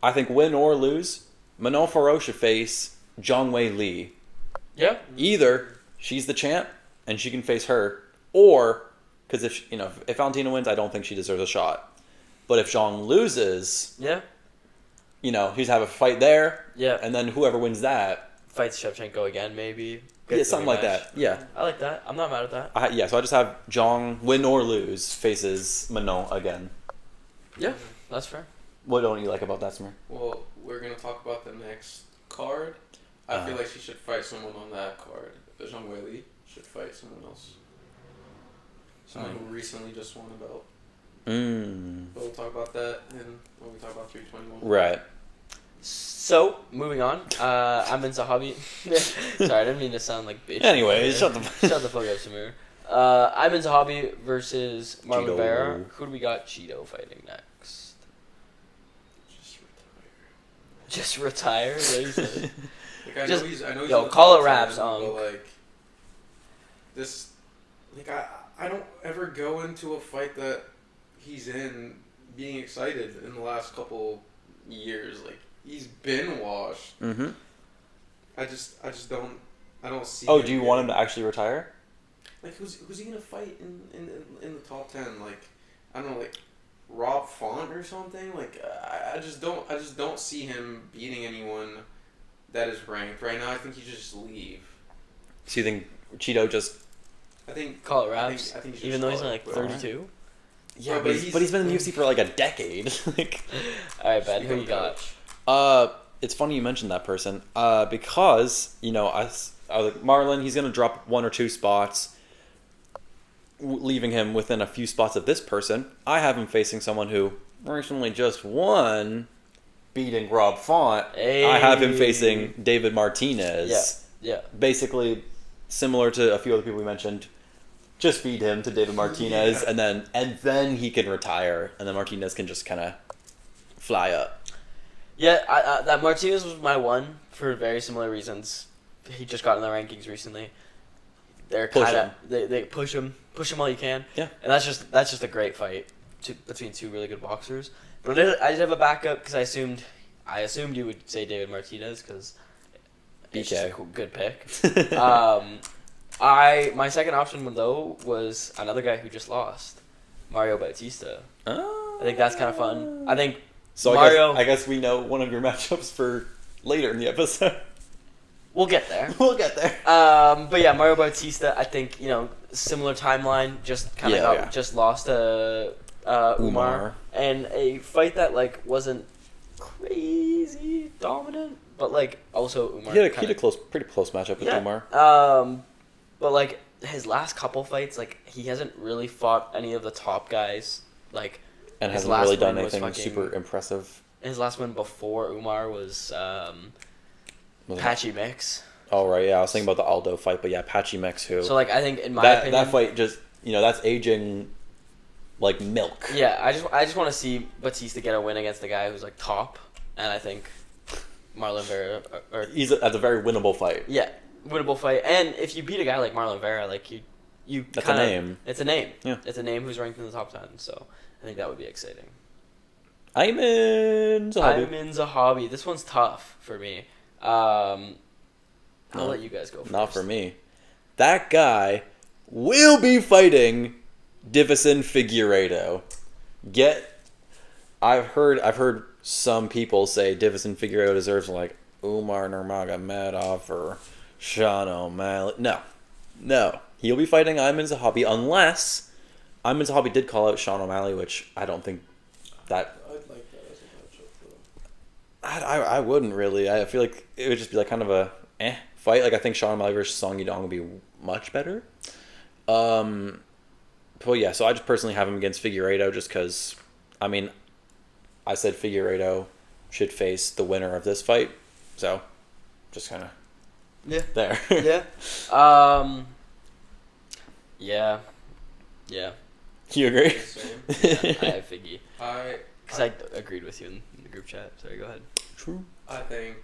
I think win or lose, Manon Fiorot should face Zhang Weili. Yeah. Either she's the champ and she can face her, or because if Valentina wins, I don't think she deserves a shot. But if Zhang loses, he's have a fight there. Yeah. And then whoever wins that fights Shevchenko again, maybe. Something like that. Yeah. I like that. I'm not mad at that. So I just have Zhang win or lose faces Manon again. Yeah, that's fair. What don't you like about that, Samir? Well, we're gonna talk about the next card. I feel like she should fight someone on that card. Zhang Weili should fight someone else. Someone who recently just won a belt. But we'll talk about that when we talk about 321. Right. So, moving on. I'm in Zahabi. Sorry, I didn't mean to sound like bitch. Anyways, shut the fuck up, Samir. I'm in Zahabi versus Marlon Cheeto. Vera. Who do we got Cheeto fighting next? Just retire? What do you say? Like, I know he's in yo, the call top it raps, 10, but like this, like I don't ever go into a fight that he's in being excited in the last couple years. Like he's been washed. Mm-hmm. I just don't see. Oh, do you want him to actually retire? Like who's he gonna fight in the top 10? Like I don't know, like Rob Font or something. Like I just don't see him beating anyone that is ranked right now. I think he should just leave. So you think Cheeto just... I think... Call it raps? I think even though he's only like 32? Yeah, but he's been in the UFC for like a decade. Like, alright, Ben, who you got? It's funny you mentioned that person. Because, you know, I was like, Marlon, he's going to drop 1 or 2 spots, leaving him within a few spots of this person. I have him facing someone who recently just won, beating Rob Font. Hey. I have him facing David Martinez. Yeah. Basically, similar to a few other people we mentioned, just feed him to David Martinez, and then he can retire, and then Martinez can just kind of fly up. Yeah, that Martinez was my one for very similar reasons. He just got in the rankings recently. They're kind of they push him all you can. Yeah, and that's just a great fight between two really good boxers. But I did have a backup because I assumed you would say David Martinez because it's just a good pick. My second option though was another guy who just lost, Mario Bautista. I think that's kind of fun. I think so. Mario. I guess we know one of your matchups for later in the episode. We'll get there. But yeah, Mario Bautista. I think similar timeline. Just kind of just lost to Umar, and a fight that like wasn't crazy dominant, but like also Umar. He had a pretty close matchup with Umar. But like his last couple fights, like he hasn't really fought any of the top guys, like, and hasn't really done anything super impressive. His last win before Umar was Patchy Mix. Oh right, yeah, I was thinking about the Aldo fight, but yeah, Patchy Mix who. So like I think in my opinion, that fight just that's aging like milk. Yeah, I just want to see Bautista get a win against the guy who's like top, and I think Marlon Vera that's a very winnable fight. Yeah, winnable fight, and if you beat a guy like Marlon Vera, like you that's a name. It's a name. Yeah, it's a name who's ranked in the top 10. So I think that would be exciting. Aiemann Zahabi. This one's tough for me. I'll let you guys go first. Not for me. That guy will be fighting Divison Figueiredo. I've heard some people say Divison Figueiredo deserves like Umar Nurmagomedov or Sean O'Malley. No. He'll be fighting Aiemann Zahabi unless Aiemann Zahabi did call out Sean O'Malley, which I don't think that... I'd like that as a matchup, though. I wouldn't really. I feel like it would just be like kind of a fight. Like I think Sean O'Malley versus Song Yudong would be much better. But yeah, so I just personally have him against Figueiredo just because, I mean, I said Figueiredo should face the winner of this fight. So, just kind of there. Yeah. Yeah. You agree? Same. I have Figgy. Because I agreed with you in the group chat. Sorry, go ahead. True. I think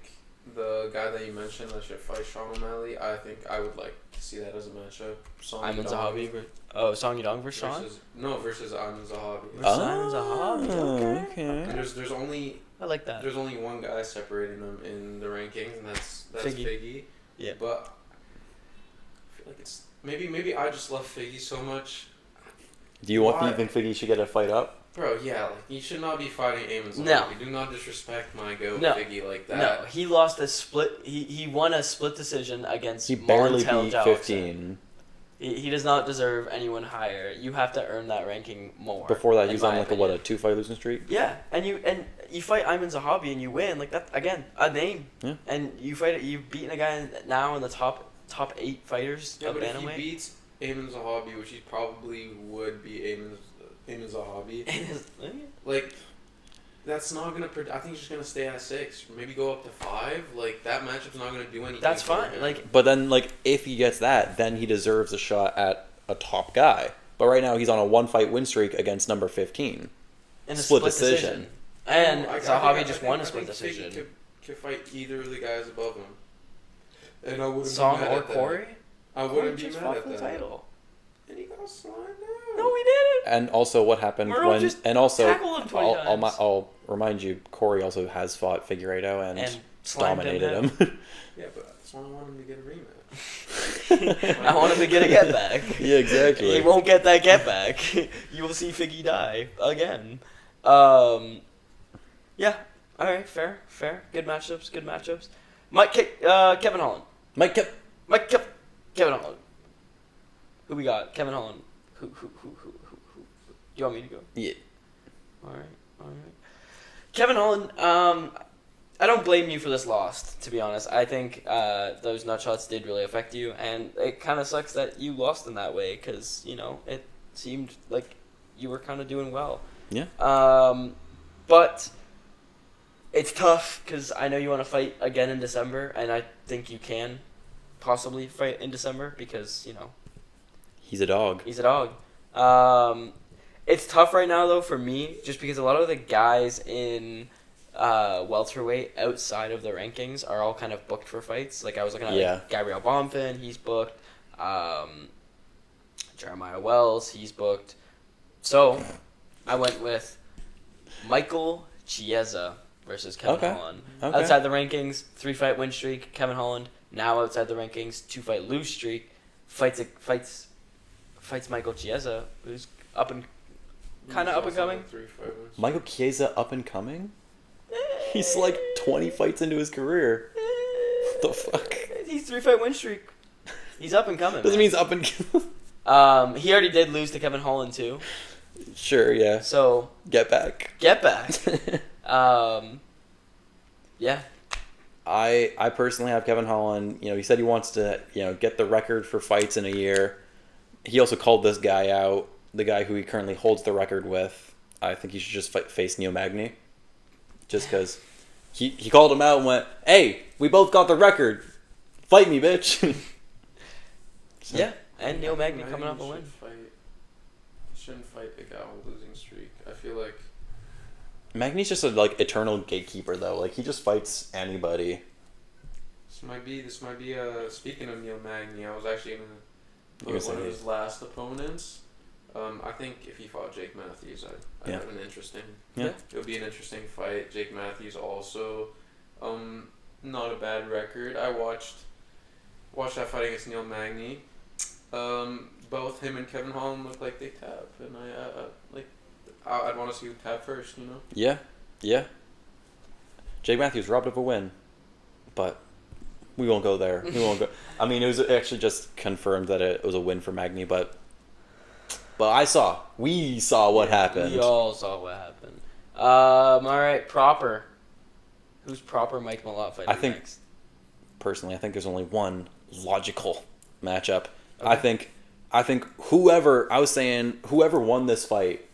the guy that you mentioned that should fight Sean O'Malley, I think I would like to see that as a matchup. Aiemann Zahabi. Song Yudong versus Sean? Versus Aiemann Zahabi. Aiemann Zahabi. Okay. And there's only... I like that. There's only one guy separating them in the rankings, and that's Figgy. Yeah. But I feel like it's... Maybe I just love Figgy so much. Do you think Figgy should get a fight up? Bro, yeah, like, he should not be fighting Aiemann Zahabi. No. Do not disrespect my Figgy like that. No, he lost a split... He won a split decision against He barely Montel beat Jackson. 15. He does not deserve anyone higher. You have to earn that ranking more. Before that, he was on like a 2-fight losing streak? Yeah, and you fight Aiemann Zahabi and you win. Like, that, again, a name. Yeah. And you've beaten a guy now in the top top 8 fighters Yeah, of but if he bantamweight. beats Aiemann Zahabi, which he probably would be Aiemann Zahabi, like, that's not gonna. I think he's just gonna stay at 6, maybe go up to 5. Like, that matchup's not gonna do anything. That's for fine. him. Like, But then, like, if he gets that, then he deserves a shot at a top guy. But right now, he's on a 1-fight win streak against number 15. in a Split split decision. decision. And I Zahabi think- just I won think- a split I think decision. Figgy could fight either of the guys above him. And I wouldn't Song be mad or at that. Corey? I Corey wouldn't be just mad fought at for the that. title. And he got slimed out. No, we didn't. And also, what happened Merle when... just And also, tackled him 20 times. I'll remind you, Corey also has fought Figueiredo and slammed dominated him. him. Yeah, but that's why I want him to get a rematch. I want him to get a get back. Yeah, exactly. He won't get that get back. You will see Figgy die again. Yeah. All right. Fair. Good matchups. Kevin Holland. Kevin Holland. Who we got? Kevin Holland. Who? Do you want me to go? Yeah. All right. Kevin Holland. I don't blame you for this loss, to be honest. I think those nut shots did really affect you, and it kind of sucks that you lost in that way because, it seemed like you were kind of doing well. Yeah. But it's tough because I know you want to fight again in December, and I think you can possibly fight in December because, He's a dog. he's a dog. It's tough right now, though, for me, just because a lot of the guys in welterweight outside of the rankings are all kind of booked for fights. Like, I was looking at like, Gabriel Bonfin, he's booked. Jeremiah Wells, he's booked. So, I went with Michael Chiesa versus Kevin Holland. Okay. Outside the rankings, 3-fight win streak. Kevin Holland, now outside the rankings, 2-fight lose streak. Fights Michael Chiesa, who's kind of up and coming. Michael Chiesa up and coming? He's like 20 fights into his career. What the fuck? He's 3-fight win streak. He's up and coming. Doesn't man. mean he's up and He already did lose to Kevin Holland too. Sure, yeah. So Get back. Yeah. I personally have Kevin Holland. He said he wants to, get the record for fights in a year. He also called this guy out, the guy who he currently holds the record with. I think he should just face Neil Magny. Just because he called him out and went, "Hey, we both got the record. Fight me, bitch." So. Yeah, and Neil Magny coming off a win. Shouldn't fight the guy on a losing streak. I feel like Magny's just a eternal gatekeeper though. Like he just fights anybody. this might be speaking of Neil Magny, I was actually gonna You're put one of saying his last opponents. I think if he fought Jake Matthews, I'd have an interesting. Yeah. It would be an interesting fight. Jake Matthews also, not a bad record. I watched that fight against Neil Magny. Both him and Kevin Holland look like they tap, and I'd want to see who tap first. Yeah. Jake Matthews robbed of a win, but we won't go there. We won't go. I mean, it was actually just confirmed that it was a win for Magny, but we saw what happened. We all saw what happened. All right, proper. Who's proper Mike Malott fighting next? Personally, I think there's only one logical matchup. Okay. I think whoever won this fight,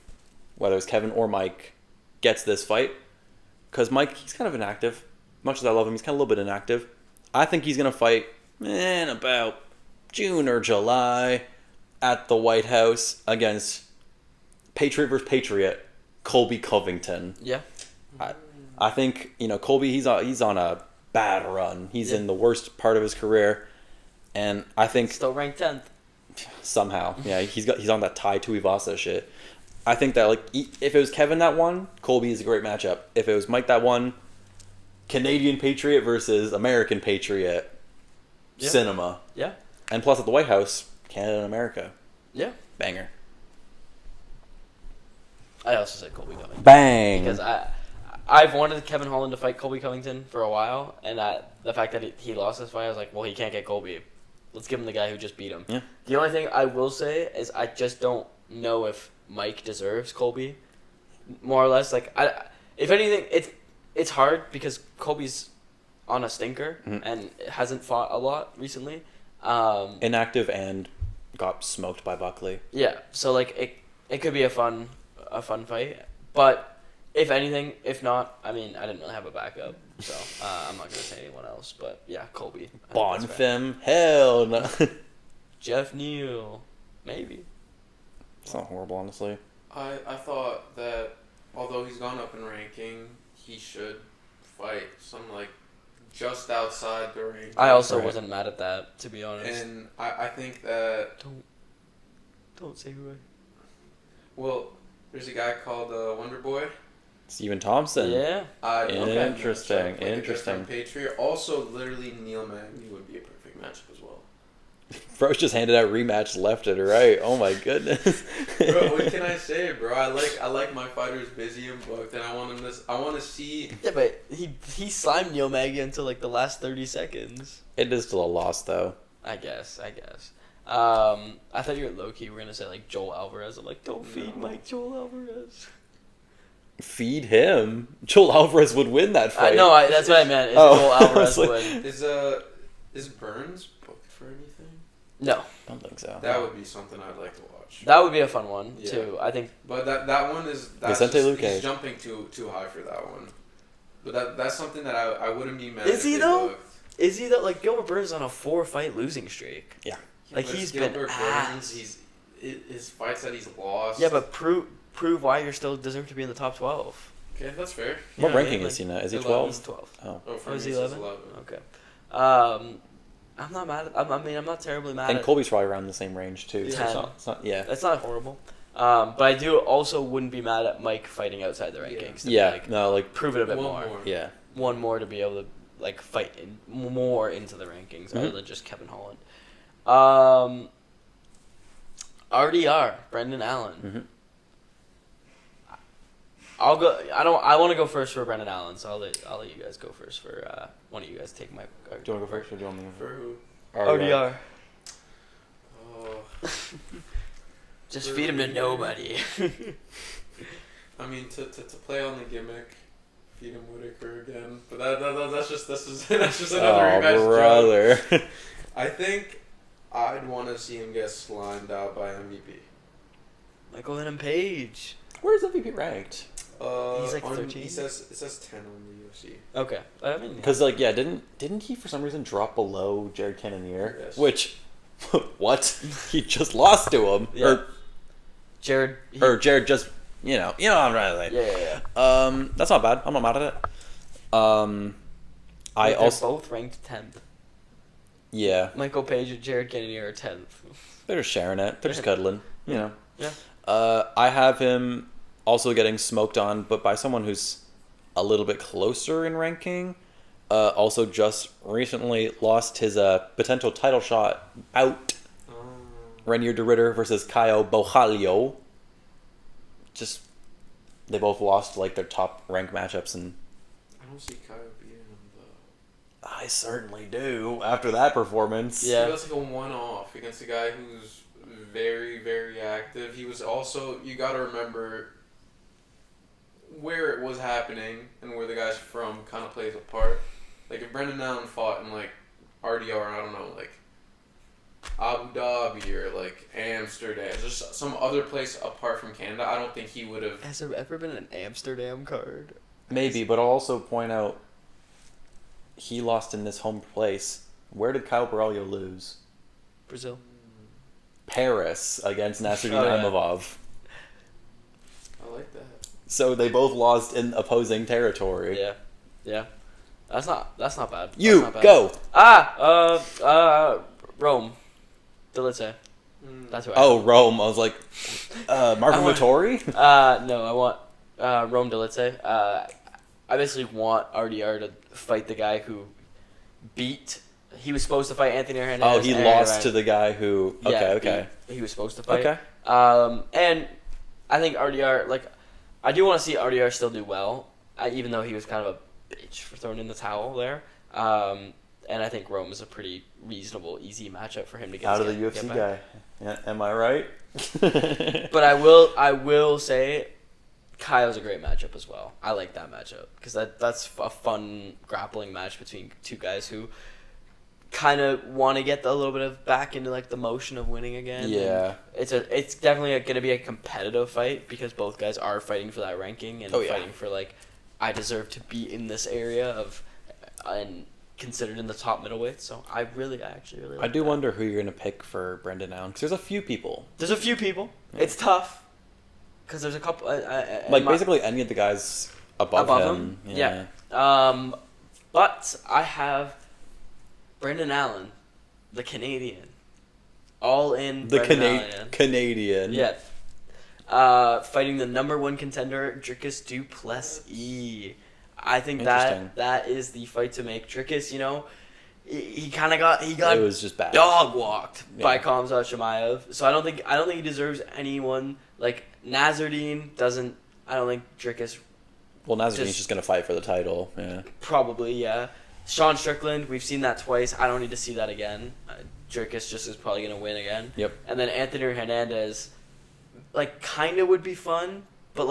whether it's Kevin or Mike, gets this fight. Because Mike, he's kind of inactive. Much as I love him, he's kind of a little bit inactive. I think he's going to fight in about June or July at the White House against Patriot versus Patriot, Colby Covington. Yeah. I think, Colby, he's on a bad run. He's in the worst part of his career. And I think... Still ranked 10th. Somehow. Yeah, he's on that Tai Tuivasa shit. I think that, if it was Kevin that won, Colby is a great matchup. If it was Mike that won, Canadian Patriot versus American Patriot. Yeah. Cinema. Yeah. And plus at the White House, Canada and America. Yeah. Banger. I also said Colby Covington. Bang! Because I've wanted Kevin Holland to fight Colby Covington for a while, and the fact that he lost this fight, I was like, well, he can't get Colby. Let's give him the guy who just beat him. Yeah. The only thing I will say is I just don't know if Mike deserves Colby. More or less, if anything, it's hard because Colby's on a stinker and hasn't fought a lot recently. Inactive and got smoked by Buckley. Yeah, so like it could be a fun fight, but if anything, if not, I mean, I didn't really have a backup, so I'm not gonna say anyone else. But yeah, Colby. Bonfim, hell no. Jeff Neal, maybe. It's not horrible, honestly. I thought that although he's gone up in ranking, he should fight some like just outside the range. I also wasn't mad at that, to be honest. And I think that don't say who. Well, there's a guy called Wonder Boy. Stephen Thompson. Yeah. Interesting. Patriot. Also, literally, Neil Magny would be a perfect matchup as well. Bro's just handed out rematch left and right. Oh my goodness. Bro, what can I say, bro? I like my fighters busy and booked, and I want to see. Yeah, but he slimed Neil Magny until like the last 30 seconds. It is still a loss, though. I guess. I thought you were low-key were going to say, like, Joel Alvarez. I'm like, don't feed Mike Joel Alvarez. Feed him? Joel Alvarez would win that fight. No, that's what I meant. Joel Alvarez win. Is Burns booked for anything? No. I don't think so. That would be something I'd like to watch. That would be a fun one, too. I think. But that one is... Vicente Luque. He's jumping too high for that one. But that's something that I wouldn't be mad Is if he, they though? booked. Is he, though? Like, Gilbert Burns is on a 4-fight losing streak. Yeah. Like, he's been ass. His fights that he's lost. Yeah, but prove why you're still deserve to be in the top 12. Okay, that's fair. What Yeah, ranking like, is he now? Is he 11. 12? He's 12. Oh. For is me, he it's 11? 11. Okay. I'm not mad at... I'm not terribly mad And at... Colby's probably around the same range, too. So 10. it's not, yeah. It's not horrible. But I also wouldn't be mad at Mike fighting outside the rankings. To Yeah, like, no, like... prove it a bit One more. more. Yeah. One more to be able to like fight more into the rankings other than just Kevin Holland. RDR, Brendan Allen. Mm-hmm. I'll go. I want to go first for Brendan Allen, so I'll let you guys go first for one of you guys take my. Do you want to go first, or do you want me to For who? RDR. Oh. Just feed him to nobody. I mean, to play on the gimmick, feed him Whitaker again, but that's just another rematch. Oh, brother. I think I'd want to see him get slimed out by MVP. Michael Venom Page. Where's MVP ranked? He's like 13. It says 10 on the UFC. Okay, I mean, Because didn't he for some reason drop below Jared Cannonier? Yes. Which, what? He just lost to him. Yeah. Jared just you know what I'm trying to say. Yeah. That's not bad. I'm not mad at it. They're both ranked 10th. Yeah. Michael Page and Jared Kennedy are 10th. They're just sharing it. They're just cuddling. You know. Yeah. I have him also getting smoked on, but by someone who's a little bit closer in ranking. Also just recently lost his potential title shot bout. Reinier de Ritter versus Caio Borralho. Just, they both lost like their top rank matchups, and I don't see Kyle beating him though. I certainly do after that performance. Yeah. That's like a one-off against a guy who's very, very active. He was also, you got to remember where it was happening and where the guy's from kind of plays a part. Like if Brendan Allen fought in like RDR, I don't know, like Abu Dhabi or like Amsterdam, just some other place apart from Canada, I don't think he would have. Has there ever been an Amsterdam card? Maybe, but I'll also point out he lost in this home place. Where did Caio Borralho lose? Brazil. Paris against Nasruddin yeah. Imavov. I like that. So they both lost in opposing territory. Yeah. Yeah. That's not bad. You That's not bad. go. Rome. Delice. That's who I Oh, Rome. I was like, Marvin Vittori? No, I want Rome Delice. I basically want RDR to fight the guy who beat. He was supposed to fight Anthony Hernandez. Oh, he lost to the guy who. Okay. He was supposed to fight. Okay. And I think RDR, like, I do want to see RDR still do well, even though he was kind of a bitch for throwing in the towel there. And I think Rome is a pretty reasonable, easy matchup for him to get Out of the UFC guy. Yeah, am I right? But I will say, Kyle's a great matchup as well. I like that matchup because that's a fun grappling match between two guys who kind of want to get a little bit of back into like the motion of winning again. Yeah. And it's definitely going to be a competitive fight because both guys are fighting for that ranking and fighting for like I deserve to be in this area of and considered in the top middleweight. So I actually really like I do that. wonder who you're gonna pick for Brendan Allen because there's a few people. There's a few people. Yeah. It's tough because there's a couple. Basically any of the guys above him. Yeah. But I have Brendan Allen, the Canadian, all in. The Allen. Canadian. Yeah. Fighting the number 1 contender, Dricus du Plessis. I think that is the fight to make. Dricus, he got it was just bad. Dog walked by Khamzat Chimaev. So I don't think he deserves anyone like Nasruddin doesn't. I don't think Dricus. Well, Nasruddin's just gonna fight for the title. Yeah. Probably, yeah. Sean Strickland, we've seen that twice. I don't need to see that again. Dricus just is probably gonna win again. Yep. And then Anthony Hernandez, kind of would be fun, but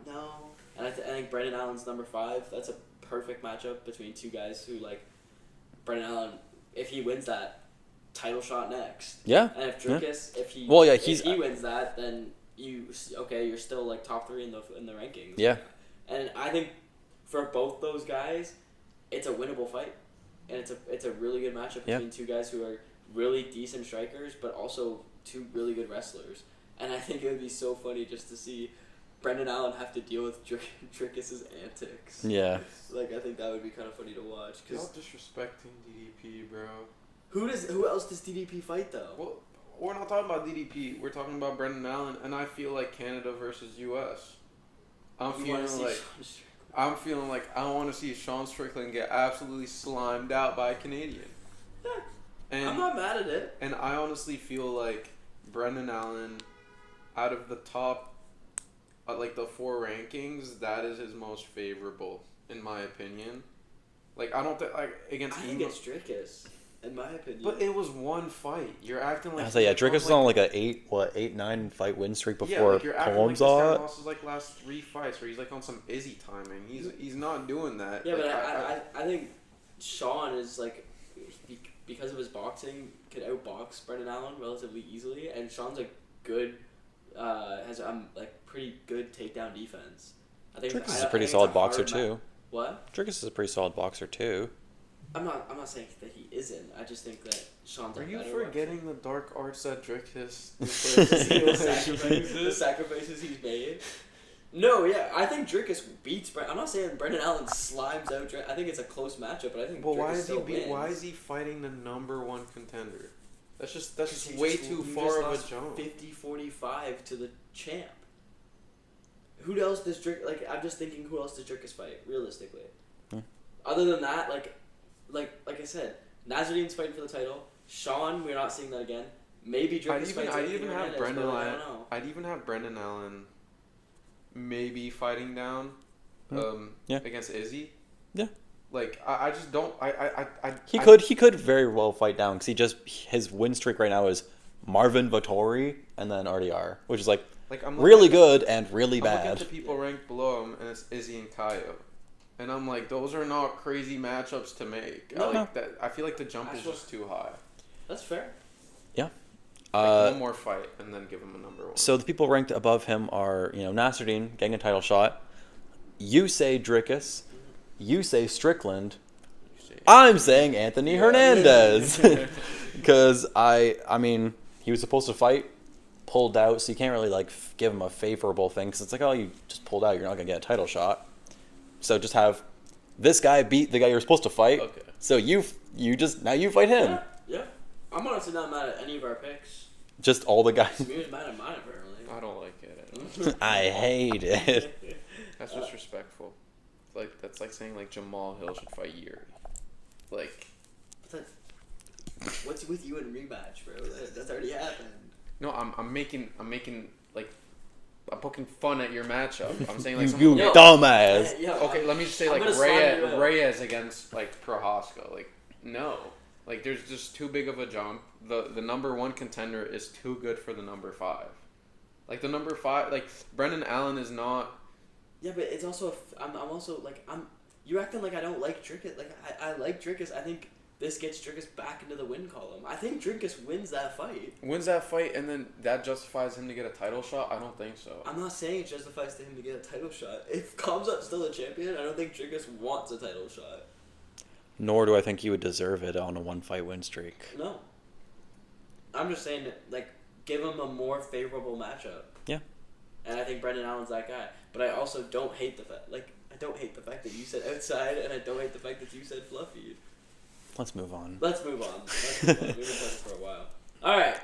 no. And I think Brendan Allen's number 5. That's a perfect matchup between two guys who Brendan Allen. If he wins that, title shot next. Yeah. And if Dricus, if he wins that, then you're still top 3 in the rankings. Yeah. And I think for both those guys, it's a winnable fight, and it's a really good matchup between two guys who are really decent strikers, but also two really good wrestlers. And I think it would be so funny just to see Brendan Allen have to deal with Dricus's antics. Yeah. I think that would be kind of funny to watch. Y'all disrespecting DDP, bro. Who else does DDP fight though? Well, we're not talking about DDP. We're talking about Brendan Allen, and I feel like Canada versus U.S. I'm feeling like I want to see Sean Strickland get absolutely slimed out by a Canadian. Yeah. And I'm not mad at it. And I honestly feel like Brendan Allen, out of the top, the 4 rankings, that is his most favorable, in my opinion. I don't think, against I think it's Dricus, in my opinion. But it was one fight. You're acting like... I was like, Dricus was on an 8-9 fight win streak before you're acting like this guy lost his last 3 fights where he's on some Izzy timing. He's not doing that. Yeah, but I think Sean is because of his boxing, could outbox Brendan Allen relatively easily, and Sean's good, has pretty good takedown defense. I think Dricus is a pretty solid boxer too. What? Dricus is a pretty solid boxer too. I'm not saying that he isn't. I just think that Sean's Are a you better forgetting boxer. the dark arts that Dricus... the sacrifices he's made? No, yeah, I think Dricus beats Brendan. I'm not saying Brendan Allen slimes out Dricus. I think it's a close matchup, but I think Well, Dricus why is he fighting the number 1 contender? That's just way too far of a jump. 50-45 to the champ. Who else does Dricus... I'm just thinking, who else does Dricus fight, realistically? Other than that, like I said, Nasruddin's fighting for the title. Sean, we're not seeing that again. Maybe Dricus fights I'd even have Brendan Allen. I Allen. don't know. I'd even have Brendan Allen maybe fighting down against Izzy. Yeah. I just don't... He could very well fight down because his win streak right now is Marvin Vettori and then RDR, which is I'm really good and really bad. I'm looking at the people ranked below him, and it's Izzy and Kaio. And I'm those are not crazy matchups to make. No. I feel like the jump is just too high. That's fair. Yeah. One more fight, and then give him a number 1. So the people ranked above him are, Nasruddin getting a title shot. You say Dricus. You say Strickland. I'm saying Anthony Hernandez. Because he was supposed to fight, pulled out, so you can't really give him a favorable thing. Because it's you just pulled out, you're not gonna get a title shot. So just have this guy beat the guy you're supposed to fight. Okay. So you fight him. Yeah. I'm honestly not mad at any of our picks. Just all the guys. Samir's mad at mine apparently. I don't like it. I hate it. That's disrespectful. That's saying Jamal Hill should fight Yuri. What's with you in rematch, bro? That's already happened. No, I'm making I'm poking fun at your matchup. I'm saying you dumbass. Yeah, okay, let me just say Reyes against Prohaska. No. There's just too big of a jump. The number 1 contender is too good for the number 5. The number 5, Brendan Allen is not. Yeah, but it's also you're acting like I don't like Dricus. I like Dricus. I think this gets Drinkus back into the win column. I think Drinkus wins that fight. Wins that fight, and then that justifies him to get a title shot? I don't think so. I'm not saying it justifies to him to get a title shot. If Khamzat's still a champion, I don't think Drinkus wants a title shot. Nor do I think he would deserve it on a one-fight win streak. No. I'm just saying, like, give him a more favorable matchup. Yeah. And I think Brendan Allen's that guy. But I also don't hate the fact, I don't hate the fact that you said outside, and I don't hate the fact that you said fluffy. Let's move on. Let's move on. We've been talking for a while. All right.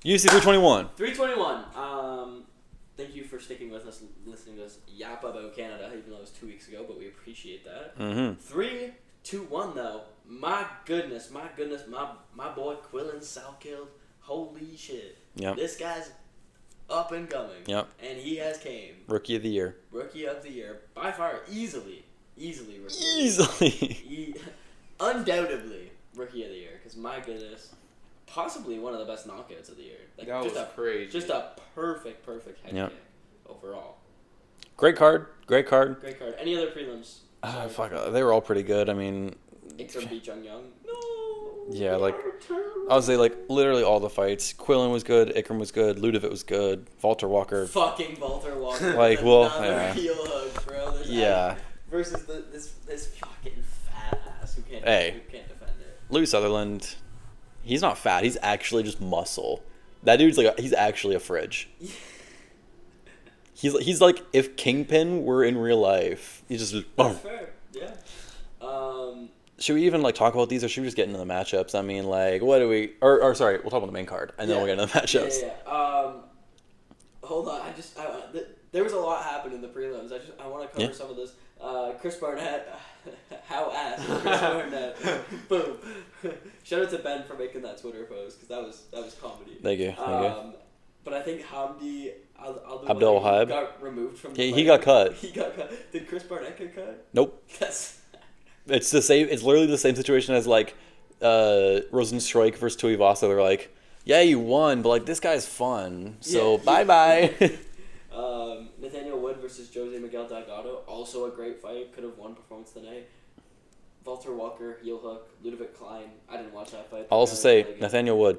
UFC 321. 321. Thank you for sticking with us, listening to us yap about Canada, even though it was 2 weeks ago, but we appreciate that. 3-2-1 though. My goodness, my boy Quillen Salkild. Holy shit. Yep. This guy's up and coming. Yep. And he has came. Rookie of the year. Rookie of the year. By far, easily rookie. Easily. Undoubtedly rookie of the year, because my goodness, possibly one of the best knockouts of the year. Like, that was crazy. Just a perfect head kick overall. Great card. Great card. Any other prelims? They were all pretty good. I mean, Ikram beat Jung Young. No. Yeah, like, I would say, like, literally all the fights. Quillen was good, Ikram was good, Ludovic was good, Walter Walker. Fucking Walter Walker. Like, well, yeah. Heel hook, bro. Yeah. Versus this fucking fat ass who can't defend it. Louis Sutherland, he's not fat. He's actually just muscle. That dude's like, he's actually a fridge. He's like if Kingpin were in real life. He's just. That's fair. Yeah. Should we even like talk about these, or should we just get into the matchups? I mean, like, what do we? Or sorry, we'll talk about the main card, and then we'll get into the matchups. Yeah. Hold on. There was a lot happened in the prelims. I want to cover some of this. Chris Barnett, how ass Chris Barnett. Boom. Shout out to Ben for making that Twitter post, because that was comedy. Thank you. But I think Hamdi Abdul Wahab got removed from the fight. He got cut. He got cut. Did Chris Barnett get cut? Nope. It's the same. It's literally the same situation as like Rosenstruik versus Tuivasa. They're like, yeah, you won, but like this guy's fun. So bye. Nathaniel Wood versus Jose Miguel Delgado, also a great fight. Could have won performance of the night. Walter Walker, heel hook. Ludovic Klein. I didn't watch that fight. I'll also say Nathaniel Wood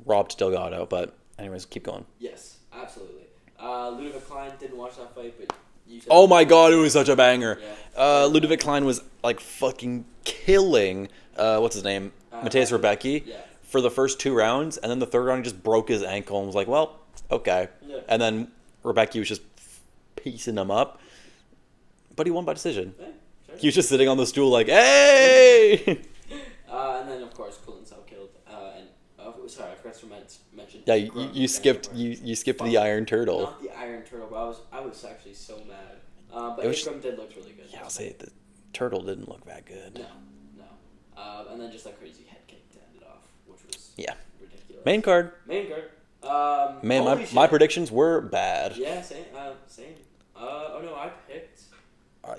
robbed Delgado, but anyways, keep going. Yes, absolutely. Ludovic Klein, didn't watch that fight, but you said oh my god, it was such a banger. Yeah. Ludovic Klein was like fucking killing what's his name? Mateus Rebecki for the first 2 rounds, and then the third round he just broke his ankle and was like, well, okay. Yeah. And then Rebecki was just piecing him up. But he won by decision. Hey, sure. He was just sitting on the stool like, hey! And then, of course, Quillen Salkild. Sorry, I forgot to mention. Yeah, you skipped the Iron Turtle. Not the Iron Turtle, but I was actually so mad. But Ikram did look really good. Yeah, I'll say the Turtle didn't look that good. No. And then just that crazy head kick to end it off, which was ridiculous. Main card. Man, my predictions were bad. Yeah, same. Oh no, I picked.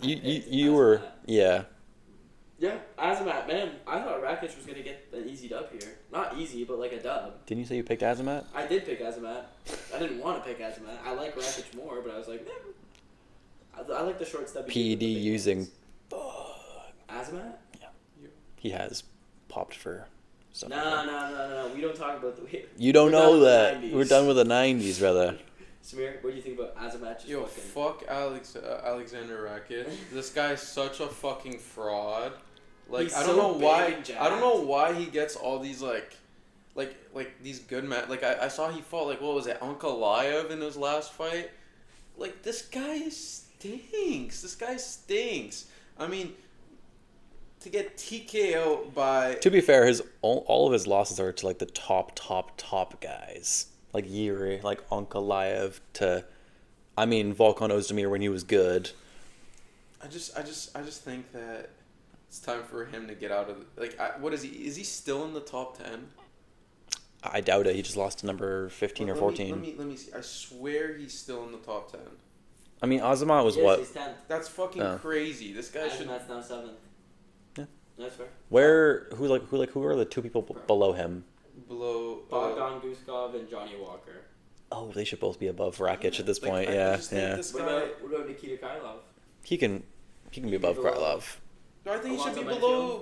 You were Yeah, Azamat, man. I thought Rakic was going to get an easy dub here. Not easy, but like a dub. Didn't you say you picked Azamat? I did pick Azamat. I didn't want to pick Azamat. I like Rakic more, but I was like, I like the short step. PED using... Azamat? Yeah. He has popped for something. No. We don't talk about the... You don't know that. We're done with the 90s, brother. Samir, what do you think about Azamat? Yo, fuck Alexander Rakic. This guy's such a fucking fraud. Like, I don't know why he gets all these like these good like I saw he fought like, what was it, Ankalaev in his last fight. Like, this guy stinks. I mean, to get TKO by... To be fair, all of his losses are to like the top guys. Like Yuri, like Ankalaev to, I mean, Volkan Ozdemir when he was good. I just think that it's time for him to get out of what is he? Is he still in the top 10? I doubt it. He just lost to number 15 or 14. Let me see. I swear he's still in the top 10. I mean, Azamat was what? He's 10th. That's fucking crazy. This guy should. Azamat's now 7th. Yeah, that's fair. Who are the 2 people below him? Below Bogdan Guskov and Johnny Walker. Oh, they should both be above Rakic at this point. Yeah. What about Nikita Krylov? He can be above Krylov. I think he should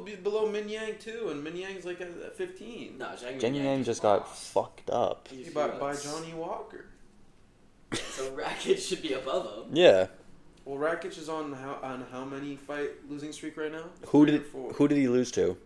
be below Min Yang too, and Min Yang's like at 15. No, Zhang Yang just got fucked up. By Johnny Walker. So Rakic should be above him. Yeah. Well, Rakic is on how many fight losing streak right now? Who did he lose to?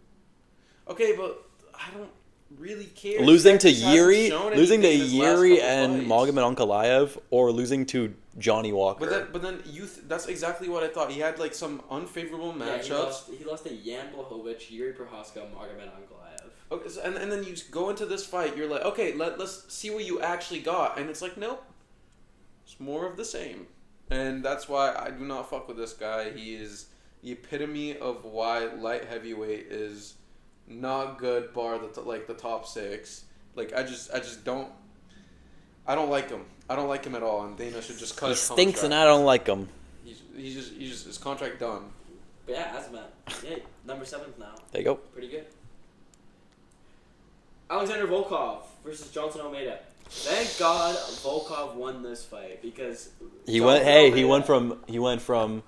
Okay, but I don't really care. Losing to Rakic hasn't Yuri, shown losing to anything in his last Yuri couple and fights. Magomed Ankalaev, or losing to Johnny Walker. But then that's exactly what I thought. He had like some unfavorable matchups. He lost to Jan Blachowicz, Yuri Prohaska, Magomed Ankalaev. Okay, so, and then you go into this fight, you're like, okay, let's see what you actually got, and it's like, nope, it's more of the same, and that's why I do not fuck with this guy. He is the epitome of why light heavyweight is not good, bar the top 6. Like I just don't. I don't like him. I don't like him at all, and Dana should just cut He his stinks, contract. and I don't like him. He's just his contract done. But yeah, Azamat. Yeah, number 7th now. There you go. Pretty good. Alexander Volkov versus Jailton Almeida. Thank God Volkov won this fight because He went from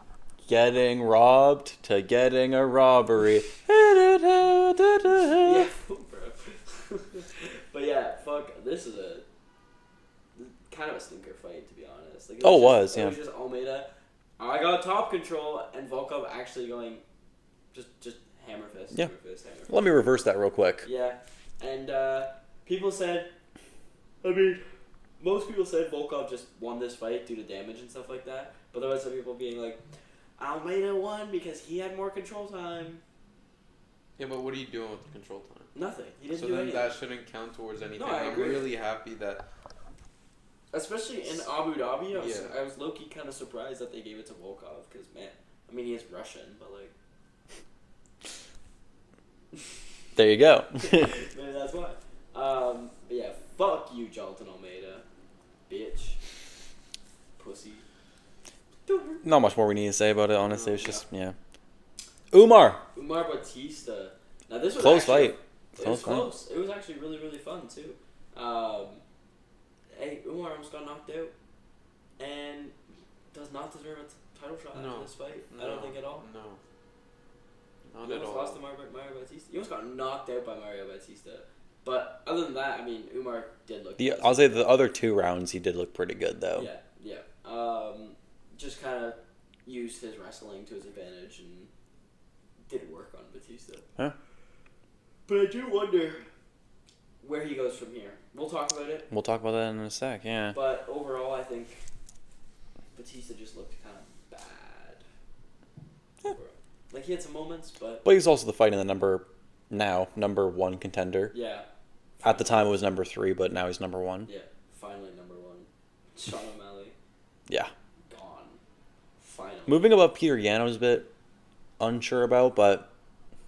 getting robbed to getting a robbery. Yeah, bro. But yeah, fuck. This is a kind of a stinker fight, to be honest. Like, It was just Almeida. I got top control, and Volkov actually going just hammer fist. Yeah. Hammer fist, hammer fist. Let me reverse that real quick. Yeah, and people said, most people said Volkov just won this fight due to damage and stuff like that. But there was some people being like, Almeida won because he had more control time. Yeah, but what are you doing with the control time? Nothing. He didn't So do then anything. that shouldn't count towards anything. No, I I'm agree. really happy that. Especially in Abu Dhabi, Yeah. I was low-key kind of surprised that they gave it to Volkov because, man, I mean, he is Russian, but, like... There you go. Maybe that's why. But yeah, fuck you, Jailton Almeida. Bitch. Pussy. Not much more we need to say about it, honestly. It's just, yeah. Umar Bautista. Now, this was Close actually... fight. It was close. It was actually really, really fun, too. Umar almost got knocked out. And does not deserve a title shot after this fight. I don't think at all. No. Not He at almost all. lost to Mario Bautista. He almost got knocked out by Mario Bautista. But other than that, I mean, Umar did look good. I'll say the other 2 rounds he did look pretty good, though. Yeah. Just kind of used his wrestling to his advantage and did work on Bautista. Huh? But I do wonder where he goes from here. We'll talk about it. We'll talk about that in a sec, yeah. But overall, I think Bautista just looked kind of bad. Yeah. Like, he had some moments, but... But he's also the fighting the number 1 contender. Yeah. At the time it was number 3, but now he's number 1. Yeah, finally number 1. Sean O'Malley. Yeah. Gone. Finally. Moving above Peter Yan I was a bit unsure about, but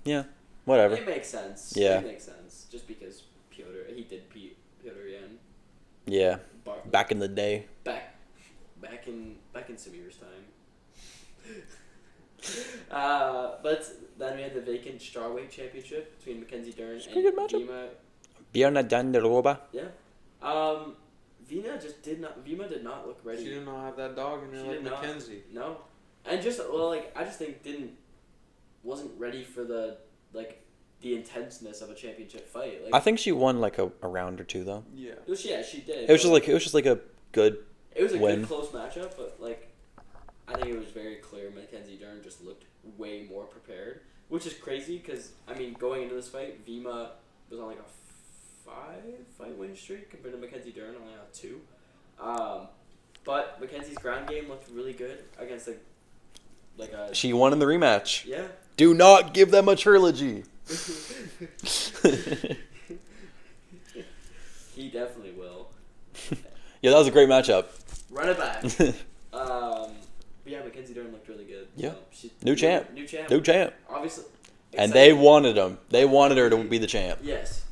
yeah, whatever. It makes sense. Yeah. It makes sense. Just because he did beat Piotr Yan. Yeah. Back in the day. Back in Samir's time. But then we had the vacant strawweight championship between Mackenzie Dern and pretty good matchup. Virna. Virna Jandiroba. Yeah. Virna did not look ready. She did not have that dog in her She like did not. Mackenzie. No. And I just think wasn't ready for the intenseness of a championship fight. I think she won like a round or 2 though. Yeah. She did. It was just like a good It was a win. good close matchup, but I think it was very clear Mackenzie Dern just looked way more prepared, which is crazy because I mean going into this fight, Virna was on like a 5-fight win streak compared to Mackenzie Dern only on 2. But Mackenzie's ground game looked really good against a. She won in the rematch. Yeah. Do not give them a trilogy. He definitely will. Yeah, that was a great matchup. Run it back. But yeah, Mackenzie Dern looked really good. Yeah. So New champ. New champ. New champ. Obviously. And they wanted him. They wanted her to be the champ. Yes.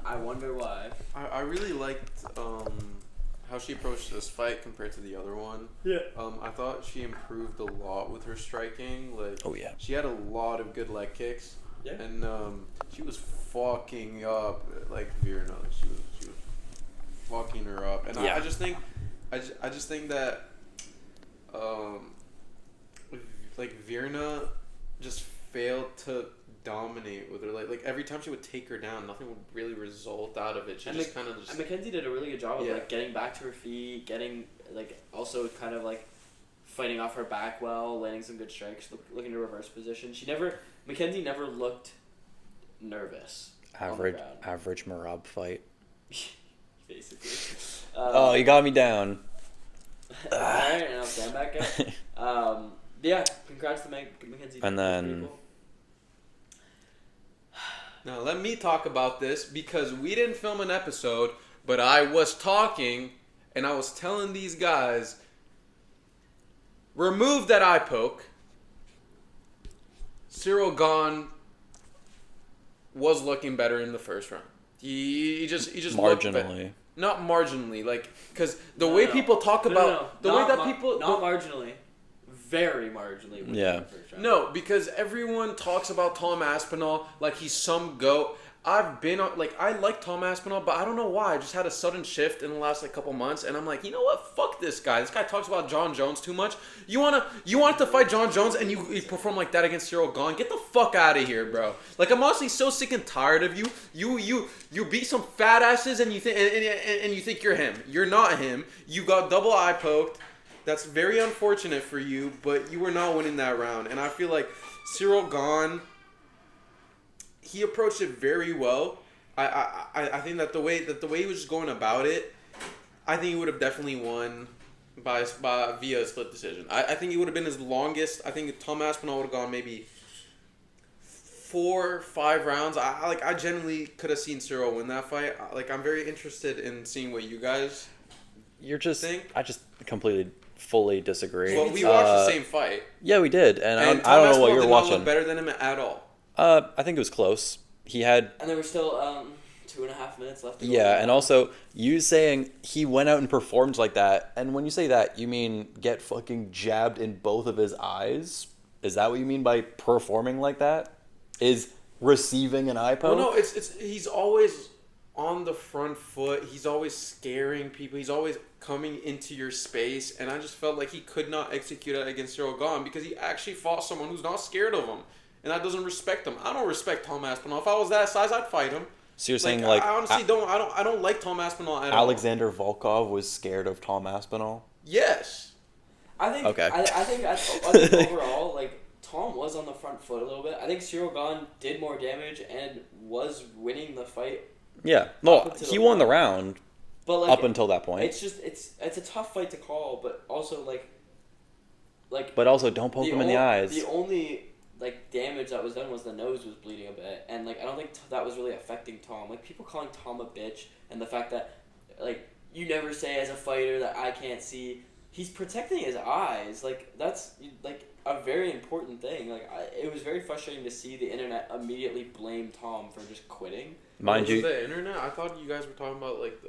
I wonder why. I really liked how she approached this fight compared to the other one. Yeah. I thought she improved a lot with her striking. Oh yeah. She had a lot of good leg kicks. Yeah. And she was fucking up Virna. She was fucking her up. And yeah. I just think that Virna just failed to dominate with her. Like every time she would take her down, nothing would really result out of it. She just kind of just. And Mackenzie did a really good job of Yeah. like getting back to her feet, getting like also kind of like fighting off her back well, landing some good strikes, looking to reverse position. Mackenzie never looked nervous. Average Marab fight. Basically. Oh, you got me down. Alright, and I'll stand back up. Yeah, congrats to Mackenzie. And then- People. Now let me talk about this because we didn't film an episode, but I was talking and I was telling these guys, remove that eye poke. Ciryl Gane was looking better in the first round. He just looked Marginally. not marginally, like because the way people talk about the way that people not marginally, very marginally. Yeah. No, because everyone talks about Tom Aspinall like he's some goat. I've been on, like, I like Tom Aspinall, but I don't know why. I just had a sudden shift in the last, like, couple months, and I'm like, you know what? Fuck this guy. This guy talks about John Jones too much. You want to fight John Jones, and you perform like that against Ciryl Gane? Get the fuck out of here, bro. Like, I'm honestly so sick and tired of you. You beat some fat asses, and you think you're him. You're not him. You got double eye poked. That's very unfortunate for you, but you were not winning that round. And I feel like Ciryl Gane, he approached it very well. I think that the way he was just going about it, I think he would have definitely won by via a split decision. I think it would have been his longest. I think Tom Aspinall would have gone maybe 4 or 5 rounds. I genuinely could have seen Ciryl win that fight. Like, I'm very interested in seeing what you guys think. I just completely fully disagree. Well, we watched the same fight. Yeah, we did, and I don't Tom know what Aspinall you're did not watching. look better than him at all. I think it was close. He had. And there were still 2.5 minutes left to go. Yeah, and also you saying he went out and performed like that, and when you say that, you mean get fucking jabbed in both of his eyes? Is that what you mean by performing like that? Is receiving an eye poke? Well, no, it's he's always on the front foot. He's always scaring people. He's always coming into your space, and I just felt like he could not execute it against Ciryl Gane because he actually fought someone who's not scared of him, and that doesn't respect him. I don't respect Tom Aspinall. If I was that size, I'd fight him. So you're saying like I honestly don't. I don't like Tom Aspinall at all. Alexander Volkov was scared of Tom Aspinall? Yes. I think. Okay. I think overall, like, Tom was on the front foot a little bit. I think Ciryl Gane did more damage and was winning the fight. Yeah. No, he won the round. But like, up until that point. It's just it's a tough fight to call, but also like. But also, don't poke him in the eyes. The only like damage that was done was the nose was bleeding a bit, and like I don't think that was really affecting Tom. Like, people calling Tom a bitch, and the fact that like you never say as a fighter that I can't see. He's protecting his eyes. Like, that's like a very important thing. Like, it was very frustrating to see the internet immediately blame Tom for just quitting. Mind you, the internet. I thought you guys were talking about like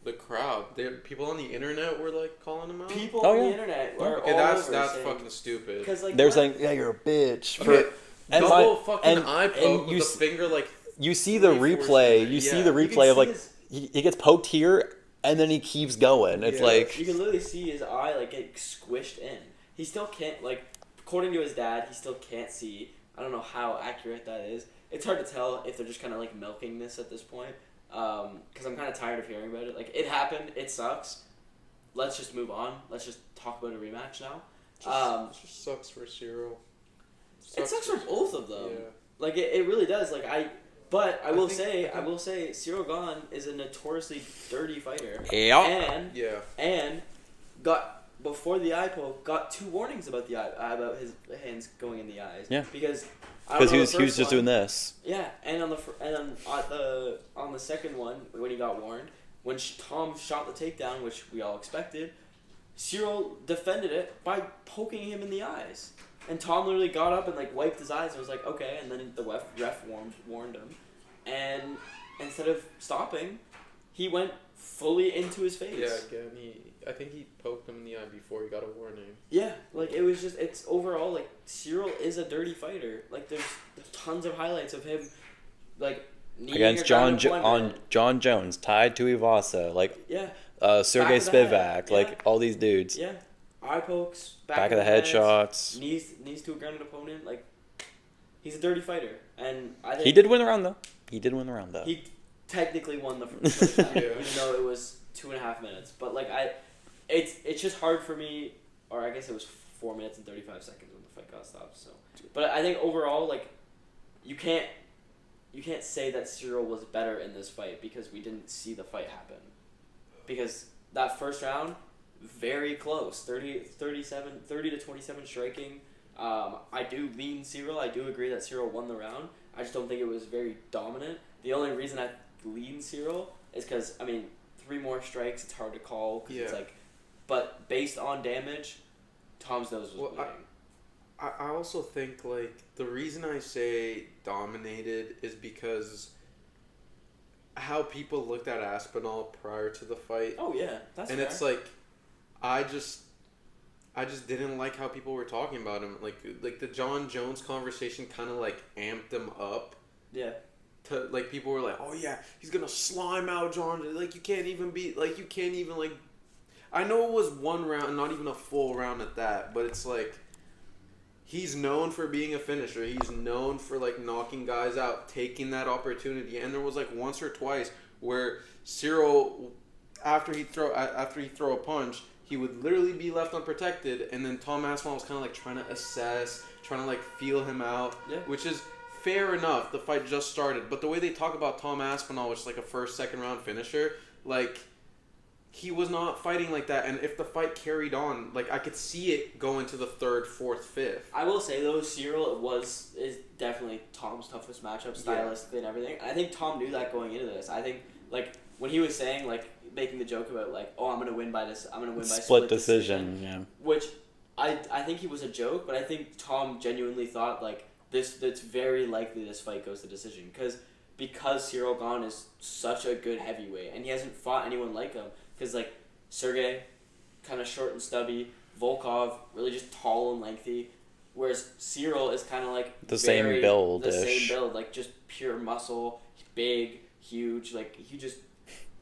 the crowd. People on the internet were like calling him out. People on the internet were okay, all that's over saying, fucking stupid. Cause like they're saying, "Yeah, you're a bitch." Okay, and double fucking eye poke and with the finger like. You see the replay. You see the replay of like he gets poked here, and then he keeps going. It's like you can literally see his eye like get squished in. He still can't, like, according to his dad, he still can't see. I don't know how accurate that is. It's hard to tell if they're just kind of like milking this at this point. Because I'm kind of tired of hearing about it. Like, it happened. It sucks. Let's just move on. Let's just talk about a rematch now. It just sucks for Ciryl. It sucks for both of them. Yeah. Like, it really does. Like, I will say, Ciryl Gane is a notoriously dirty fighter. yeah. And got, before the eye poke, got 2 warnings about about his hands going in the eyes. Yeah. Because he was just doing this. Yeah, and on the second one, when he got warned, when Tom shot the takedown, which we all expected, Ciryl defended it by poking him in the eyes. And Tom literally got up and like wiped his eyes and was like, okay, and then the ref warned him. And instead of stopping, he went fully into his face. Yeah, again, I think he poked him in the eye before he got a warning. Yeah, like, it was just, it's overall, like, Ciryl is a dirty fighter. Like, there's tons of highlights of him, like, against John Jones, tied to Ivasa, like, yeah, Sergey Spivak, like, all these dudes. Yeah, eye pokes, Back of the head shots. knees to a grounded opponent, like, He's a dirty fighter, and I think He did win the round, though. He technically won the first round, even though it was 2.5 minutes. But like it's just hard for me, or I guess it was 4 minutes and 35 seconds when the fight got stopped. So, but I think overall, like, you can't say that Ciryl was better in this fight because we didn't see the fight happen. Because that first round, very close, 30 to 27 striking. I do lean Ciryl. I do agree that Ciryl won the round. I just don't think it was very dominant. The only reason I lean Ciryl is because, I mean, 3 more strikes, it's hard to call. Cause it's like, but based on damage, Tom's nose was bleeding. I also think, like, the reason I say dominated is because how people looked at Aspinall prior to the fight. Oh, yeah. That's and fair. it's like, I just didn't like how people were talking about him. Like the John Jones conversation kind of like amped him up. Yeah. To like people were like, oh yeah, he's gonna slime out John. Like you can't even like. I know it was 1 round, not even a full round at that, but it's like he's known for being a finisher. He's known for like knocking guys out, taking that opportunity. And there was like once or twice where Ciryl, after he throw a punch, he would literally be left unprotected, and then Tom Aspinall was kind of like trying to assess, trying to like feel him out, which is fair enough. The fight just started, but the way they talk about Tom Aspinall, which is like a first, second round finisher, like he was not fighting like that. And if the fight carried on, like I could see it go into the 3rd, 4th, 5th. I will say though, Ciryl is definitely Tom's toughest matchup stylistically and everything. And I think Tom knew that going into this. I think like when he was saying like, making the joke about like, oh, I'm gonna win by split decision, yeah. Which I think he was a joke, but I think Tom genuinely thought like it's very likely this fight goes to decision because Ciryl Gane is such a good heavyweight and he hasn't fought anyone like him. Because like Sergey, kind of short and stubby, Volkov really just tall and lengthy, whereas Ciryl is kind of like the same build, like just pure muscle, big, huge, like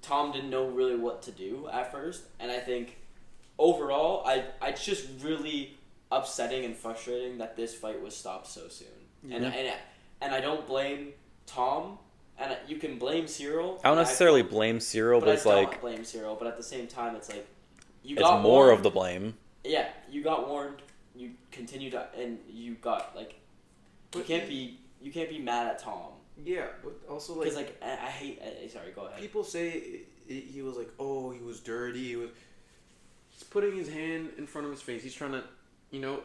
Tom didn't know really what to do at first, and I think overall, it's just really upsetting and frustrating that this fight was stopped so soon. And I don't blame Tom, and you can blame Ciryl. I don't necessarily blame Ciryl, but it's like... I don't blame Ciryl, but at the same time, it's like... It's more of the blame. Yeah, you got warned, you continue to... And you got, like... You can't be mad at Tom. Yeah, but also like... Because, like, I hate... Sorry, go ahead. People say he was like, oh, he was dirty. He's putting his hand in front of his face. He's trying to,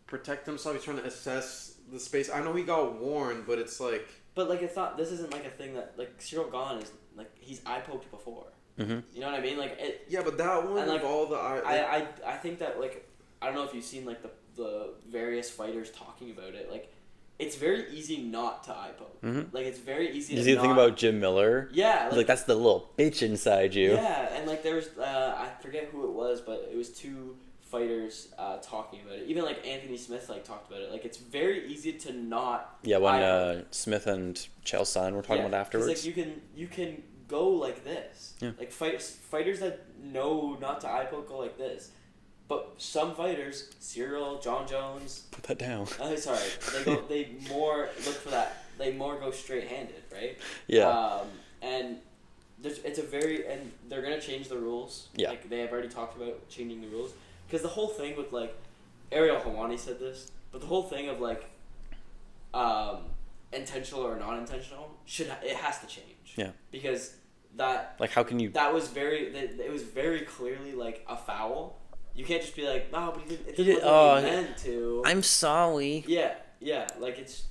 protect himself. He's trying to assess the space. I know he got warned, but it's like... But, like, this isn't, like, a thing that... Like, Ciryl Gane is, like, he's eye-poked before. Mm-hmm. You know what I mean? Like, yeah, but that one, like, all the eye... I think that, like... I don't know if you've seen, like, the various fighters talking about it. Like, it's very easy not to eye poke. Mm-hmm. Like, it's very easy to not... You think about Jim Miller? Yeah. Like, that's the little bitch inside you. Yeah, and, like, there's... I forget who it was, but it was 2 fighters talking about it. Even, like, Anthony Smith, like, talked about it. Like, it's very easy to not... Yeah, when Smith and Chael Sonnen were talking about afterwards. Like, you can go like this. Yeah. Like, fighters that know not to eye poke go like this. But some fighters, Ciryl, John Jones... Put that down. Sorry. They more look for that. They more go straight-handed, right? Yeah. And it's a very... And they're going to change the rules. Yeah. Like, they have already talked about changing the rules. Because the whole thing with, like... Ariel Helwani said this. But the whole thing of, like... intentional or non-intentional... It has to change. Yeah. Because that... Like, how can you... That was very... It was very clearly, like, a foul. You can't just be like, no, but it didn't look like he meant to. I'm sorry. Yeah. Like, it's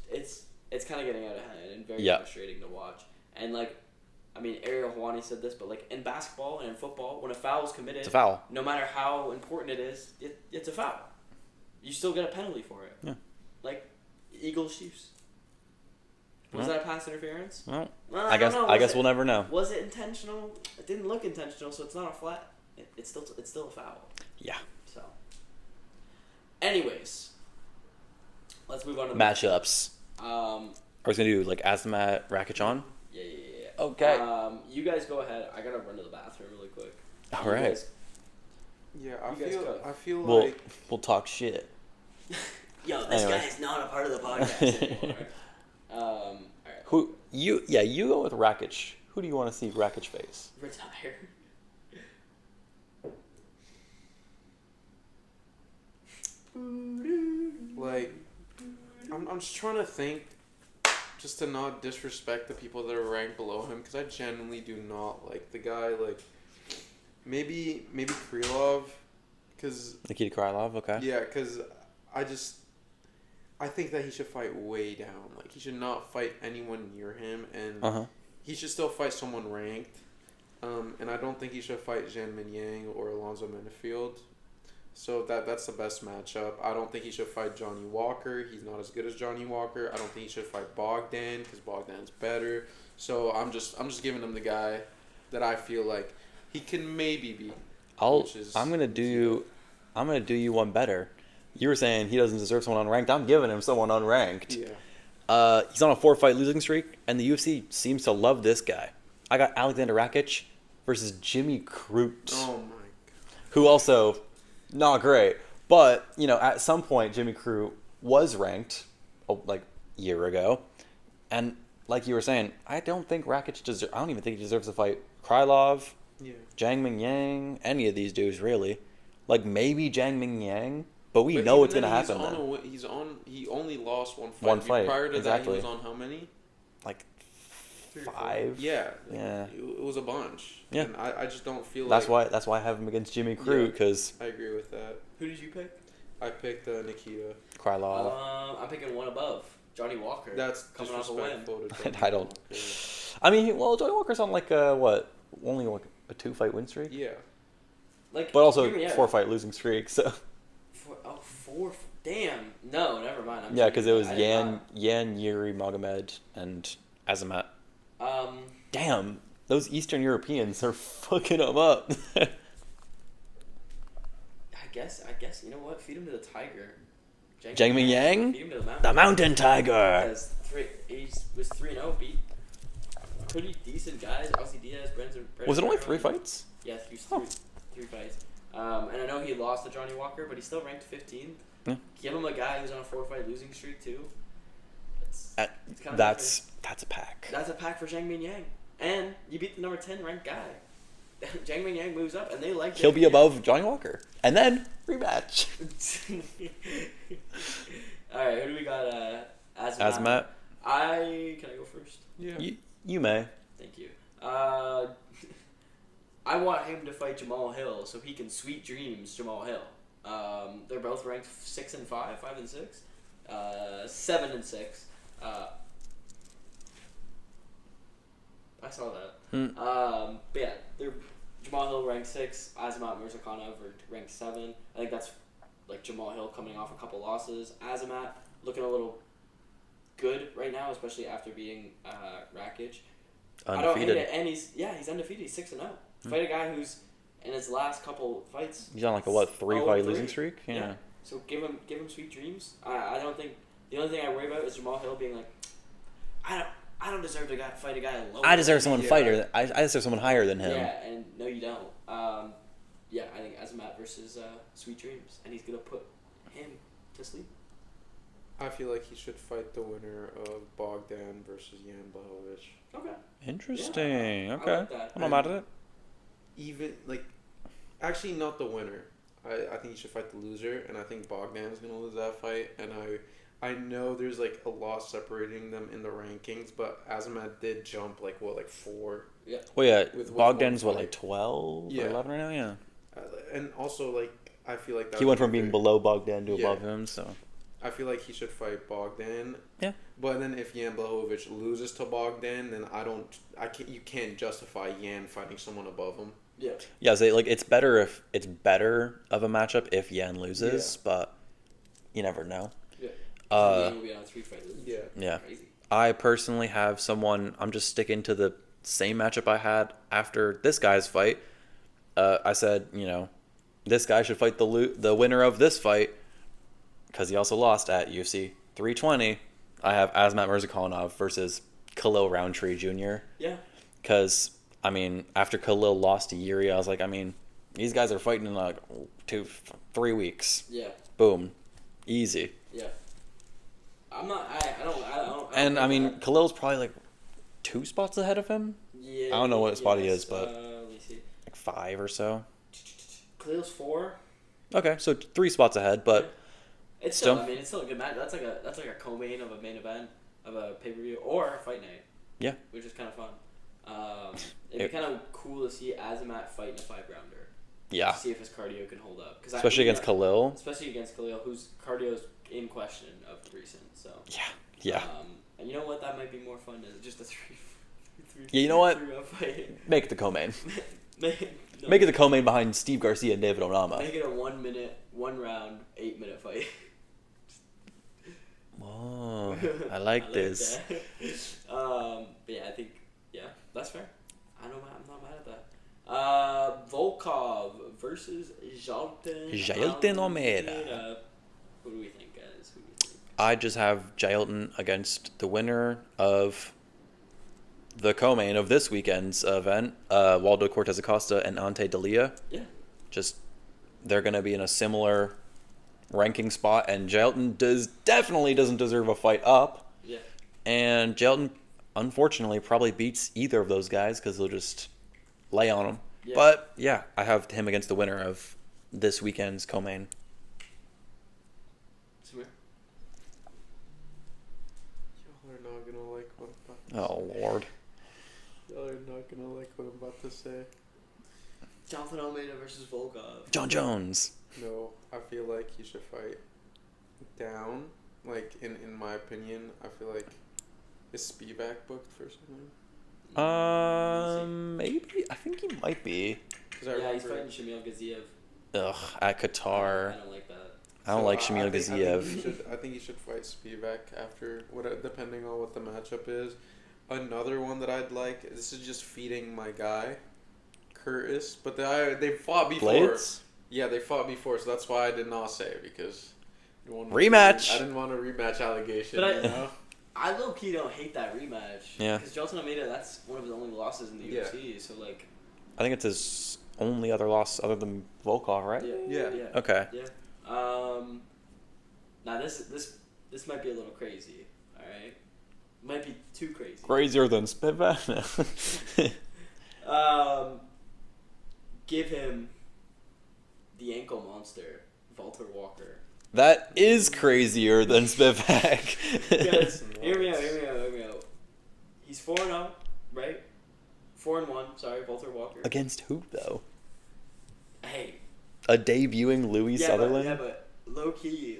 kind of getting out of hand and very frustrating to watch. And, like, I mean, Ariel Helwani said this, but, like, in basketball and in football, when a foul is committed... It's a foul. No matter how important it is, it's a foul. You still get a penalty for it. Yeah. Like, Eagles Chiefs. Was that a pass interference? Well, I guess we'll never know. Was it intentional? It didn't look intentional, so it's not a flat. It's still a foul. Yeah. So, anyways, let's move on to the matchups. I was gonna do like Azamat, Rakic on. Yeah. Okay. You guys go ahead. I gotta run to the bathroom really quick. All right. I feel we'll talk shit. Yo, this Anyway. guy is not a part of the podcast anymore. Alright. Who you? Yeah, you go with Rakic. Who do you want to see Rakic face? Retire. Like, I'm just trying to think, just to not disrespect the people that are ranked below him, because I genuinely do not like the guy. Like, maybe Krylov, because Nikita Krylov, okay. yeah, because I think that he should fight way down. Like, he should not fight anyone near him, and he should still fight someone ranked. And I don't think he should fight Jasmine Yang or Alonzo Menifield. So that's the best matchup. I don't think he should fight Johnny Walker. He's not as good as Johnny Walker. I don't think he should fight Bogdan because Bogdan's better. So I'm just giving him the guy that I feel like he can maybe beat. I'm gonna do you one better. You were saying he doesn't deserve someone unranked. I'm giving him someone unranked. Yeah. He's on a 4-fight losing streak, and the UFC seems to love this guy. I got Alexander Rakic versus Jimmy Crute, Oh my. who also not great. But at some point, Jimmy Crute was ranked like a year ago, and like you were saying, I don't think Rakic deserves. I don't even think he deserves to fight Krylov, Yeah. Jiang Ming Yang, any of these dudes really. Like maybe Jiang Ming Yang. But we But know even what's gonna then, happen. He only lost one fight. One fight, Prior to exactly. that, he was on how many? Like 3 or 4? 5. Yeah. Yeah. It was a bunch. Yeah. And I just don't feel That's like. why I have him against Jimmy Crute because I agree with that. Who did you pick? I picked Nikita. Krylov. I'm picking one above. Johnny Walker. That's coming off a win. disrespectful to I don't. I mean, Johnny Walker's on like only like a 2-fight win streak, Yeah. Like, but also hear me out. 4-fight losing streak. So Four. Damn. No, never mind. yeah, because it was I did Yan, Yuri, Magomed, and Azamat. not. Damn, those Eastern Europeans are fucking them up. I guess. You know what? Feed him to the tiger. Jiang Ming Yang? Feed him to the mountain. The Mountain Tiger. Because he was 3-0, beat pretty decent guys. Aussie Diaz, Brendan. Was it only 3 fights? Yeah, he was three fights. And I know he lost to Johnny Walker, but he's still ranked 15th. Yeah. Give him a guy who's on a 4-fight losing streak too. It's kind of That's a pack. That's a pack for Jiang Ming Yang, and you beat the number 10 ranked guy. Jiang Ming Yang moves up, and they like. He'll be above Johnny Walker, and then rematch. All right, who do we got? Azamat. Can I go first? Yeah. You may. Thank you. I want him to fight Jamal Hill so he can sweet dreams Jamal Hill. They're both ranked 6 and 5, 5 and 6, 7 and 6. I saw that. But yeah, they're Jamal Hill ranked 6, Azamat Murzakanov ranked 7. I think that's like Jamal Hill coming off a couple losses. Azamat looking a little good right now, especially after beating Rakic. Undefeated. I don't hate it, and he's undefeated. He's 6-0. Fight a guy who's in his last couple fights. He's on like a 3-fight losing streak. Yeah. So give him sweet dreams. I don't think the only thing I worry about is Jamal Hill being like, I don't deserve to fight a guy alone. I deserve someone fighter. I deserve someone higher than him. Yeah, and no, you don't. Yeah, I think Azamat versus Sweet Dreams, and he's gonna put him to sleep. I feel like he should fight the winner of Bogdan versus Jan Blachowicz. Okay. Interesting. Yeah, okay. I like that. I'm not mad at it. Even actually not the winner. I think he should fight the loser, and I think Bogdan's gonna lose that fight. And I know there's like a lot separating them in the rankings, but Azamat did jump 4. Yeah. Well, yeah. With Bogdan's one what, fight. 12 Yeah. or 11 right now? Yeah. And also I feel like that He went from being below Bogdan to Yeah. above him, so. I feel like he should fight Bogdan. Yeah. But then if Jan Blachowicz loses to Bogdan, then you can't justify Jan fighting someone above him. Yeah. Yeah, so it's better of a matchup if Yan loses, but you never know. Yeah. Will be on a 3-fight losing streak. Yeah. Crazy. I personally have someone. I'm just sticking to the same matchup I had after this guy's fight. I said, this guy should fight the winner of this fight because he also lost at UFC 320. I have Azamat Murzakanov versus Khalil Roundtree Jr. Yeah. Because, after Khalil lost to Yuri, I was like, these guys are fighting in 3 weeks. Yeah. Boom. Easy. Yeah. I'm not. I don't. And I mean, that. Khalil's probably like 2 spots ahead of him. Yeah. I don't know what spot he is, but let me see. like 5 or so. Khalil's 4. Okay, so 3 spots ahead, but it's still. I mean, it's still a good match. That's like a co-main of a main event of a pay-per-view or a fight night. Yeah. Which is kind of fun. It'd be kind of cool to see Azamat fight in a 5-rounder. Yeah. To see if his cardio can hold up. Especially against Khalil. Especially against Khalil, whose cardio is in question of recent. So. Yeah. And you know what? That might be more fun than just a 3. Yeah, you know what? 3-round fight. Make it the co-main. No. Make it the co-main behind Steve Garcia and David Onama. Make it a 1 round, 8-minute fight. Whoa, I like this. But yeah, I think that's fair. I'm not mad at that. Volkov versus Jailton Almeida. What do we think, guys? Who do we think? I just have Jailton against the winner of the co-main of this weekend's event, Waldo Cortez Acosta and Ante Delia. Yeah. Just they're going to be in a similar ranking spot, and Jailton definitely doesn't deserve a fight up. Yeah. And Jailton, unfortunately, probably beats either of those guys because they'll just lay on him. Yeah. But yeah, I have him against the winner of this weekend's co-main. Samir? Y'all are not gonna like what I'm Oh Lord. Y'all are not gonna like what I'm about to say. Jonathan Almeida versus Volkov. John Jones. No, I feel like he should fight down. Like in my opinion, I feel like is Spivak booked for something? Maybe. I think he might be. Yeah, he's fighting Shamil Gaziev. Ugh, at Qatar. I don't like that. I don't like Shamil Gaziev. I think he should fight Spivak after depending on what the matchup is. Another one that I'd like. This is just feeding my guy, Curtis. But they fought before. Blades? Yeah, they fought before, so that's why I did not say it because rematch. I didn't want a rematch allegation. But you know? I low key don't hate that rematch. Yeah. Because Jonathan Almeida, that's one of his only losses in the UFC. So like. I think it's his only other loss other than Volkov, right? Yeah. Okay. Yeah. Now this might be a little crazy. All right. Might be too crazy. Crazier than Spivak. Give him the ankle monster, Walter Walker. That is crazier than Spivak. Because, hear me out. He's 4-0, right? 4-1, sorry, Walter Walker. Against who, though? Hey. A debuting Louis Sutherland? But low key,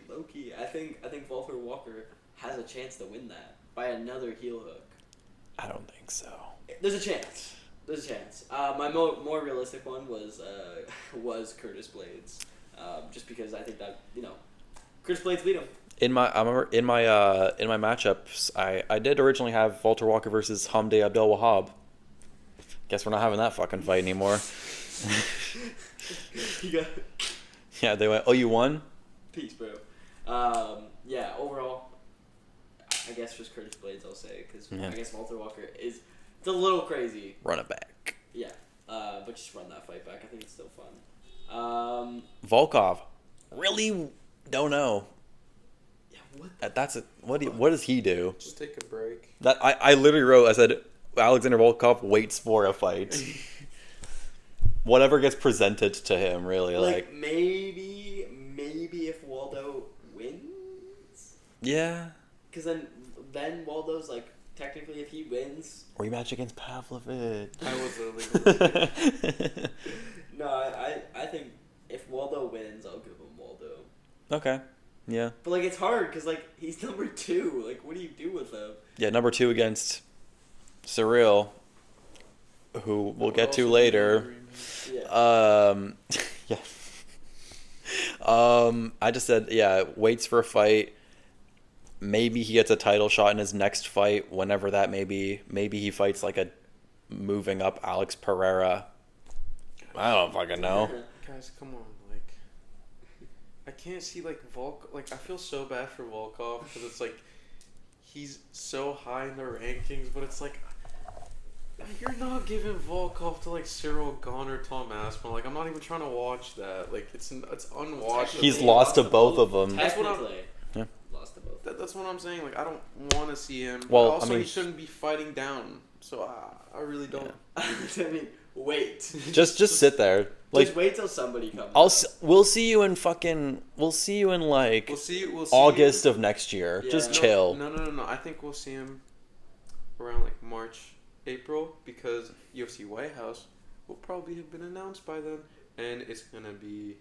I think Walter Walker has a chance to win that by another heel hook. I don't think so. There's a chance. My more realistic one was Curtis Blades, just because I think that Curtis Blades beat him. I remember in my matchups, I did originally have Walter Walker versus Hamdi Abdel Wahab. Guess we're not having that fucking fight anymore. Yeah, they went. Oh, you won? Peace, bro. Yeah. Overall, I guess just Curtis Blades. I'll say because I guess Walter Walker is. It's a little crazy. Run it back. Yeah, but just run that fight back. I think it's still fun. Volkov, really don't know. Yeah, what does he do? Just take a break. That I literally wrote. I said Alexander Volkov waits for a fight. Whatever gets presented to him, really. Like maybe if Waldo wins. Yeah. Because then Waldo's like. Technically, if he wins... Rematch against Pavlovich. I was illegal. No, I think if Waldo wins, I'll give him Waldo. Okay. Yeah. But, it's hard because, he's number 2. What do you do with him? Yeah, number 2 against Ciryl, who we'll get to later. Yeah. Yeah. I just said, waits for a fight. Maybe he gets a title shot in his next fight, whenever that may be. Maybe he fights a moving up Alex Pereira. I don't fucking know. Guys, come on, I can't see Volkov. I feel so bad for Volkov because it's he's so high in the rankings, but it's you're not giving Volkov to Ciryl, Gane, or Tom Aspinall. I'm not even trying to watch that. It's unwatchable. He's lost to both of them. That's what that's what I'm saying. Like, I don't want to see him. Well, also, I mean, he shouldn't be fighting down. So I really don't. I mean, wait. Just sit there. Like, Just wait till somebody comes. We'll see you in fucking. We'll see you in like. We'll see August of next year. Yeah. Just chill. No. I think we'll see him around like March, April, because UFC White House will probably have been announced by then, and it's gonna be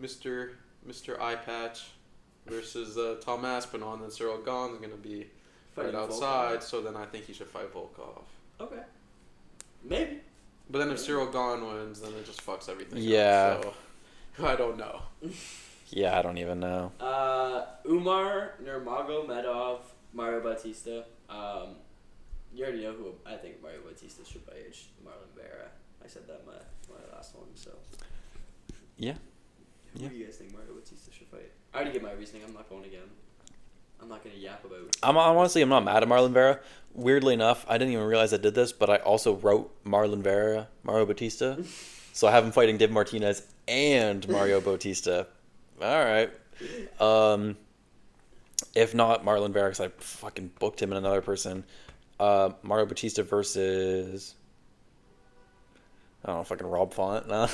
Mr. Eye Patch versus Tom Aspinall, and then Ciryl Gane's gonna be right outside. Volkov. So then I think he should fight Volkov. Okay. Maybe. But then if Ciryl Gane wins, then it just fucks everything Yeah. up. So I don't know. Yeah, I don't even know. Umar, Nurmagomedov, Mario Bautista. You already know who I think Mario Bautista should fight. Marlon Vera. I said that in my last one, so. Yeah. Who do you guys think Mario Bautista should fight? I already get my reasoning. I'm not going again. I'm not going to yap about it. Honestly, I'm not mad at Marlon Vera. Weirdly enough, I didn't even realize I did this, but I also wrote Marlon Vera, Mario Bautista. So I have him fighting Dave Martinez and Mario Bautista. All right. If not Marlon Vera, because I fucking booked him and another person. Mario Bautista versus... I don't know, fucking Rob Font. No.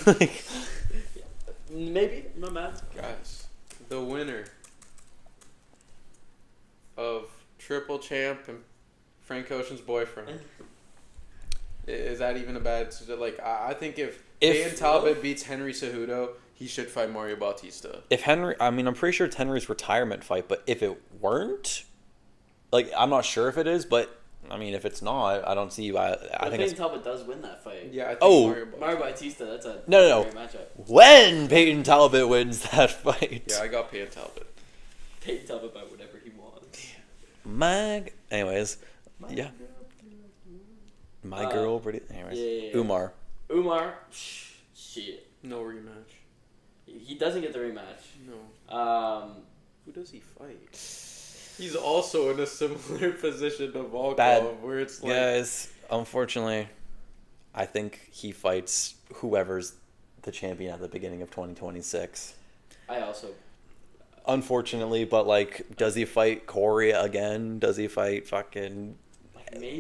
Maybe. I'm not mad. Guys, the winner of Triple Champ and Frank Ocean's boyfriend. Is that even a bad... Like, I think if Ian Talbot beats Henry Cejudo, he should fight Mario Bautista. I'm pretty sure it's Henry's retirement fight, but if it weren't... Like, I'm not sure if it is, but... I mean, if it's not, I don't see why. I think Peyton Talbot does win that fight. Yeah, I think Mario Bautista, that's a no. great matchup. When Peyton Talbot wins that fight. Yeah, I got Peyton Talbot. Peyton Talbot by whatever he wants. Anyways, yeah. My girl, pretty. Anyways, yeah. Umar. Shit. No rematch. He doesn't get the rematch. No. Who does he fight? He's also in a similar position to Volkov, where it's like... Guys, unfortunately, I think he fights whoever's the champion at the beginning of 2026. I also... Unfortunately, but, like, does he fight Corey again? Does he fight fucking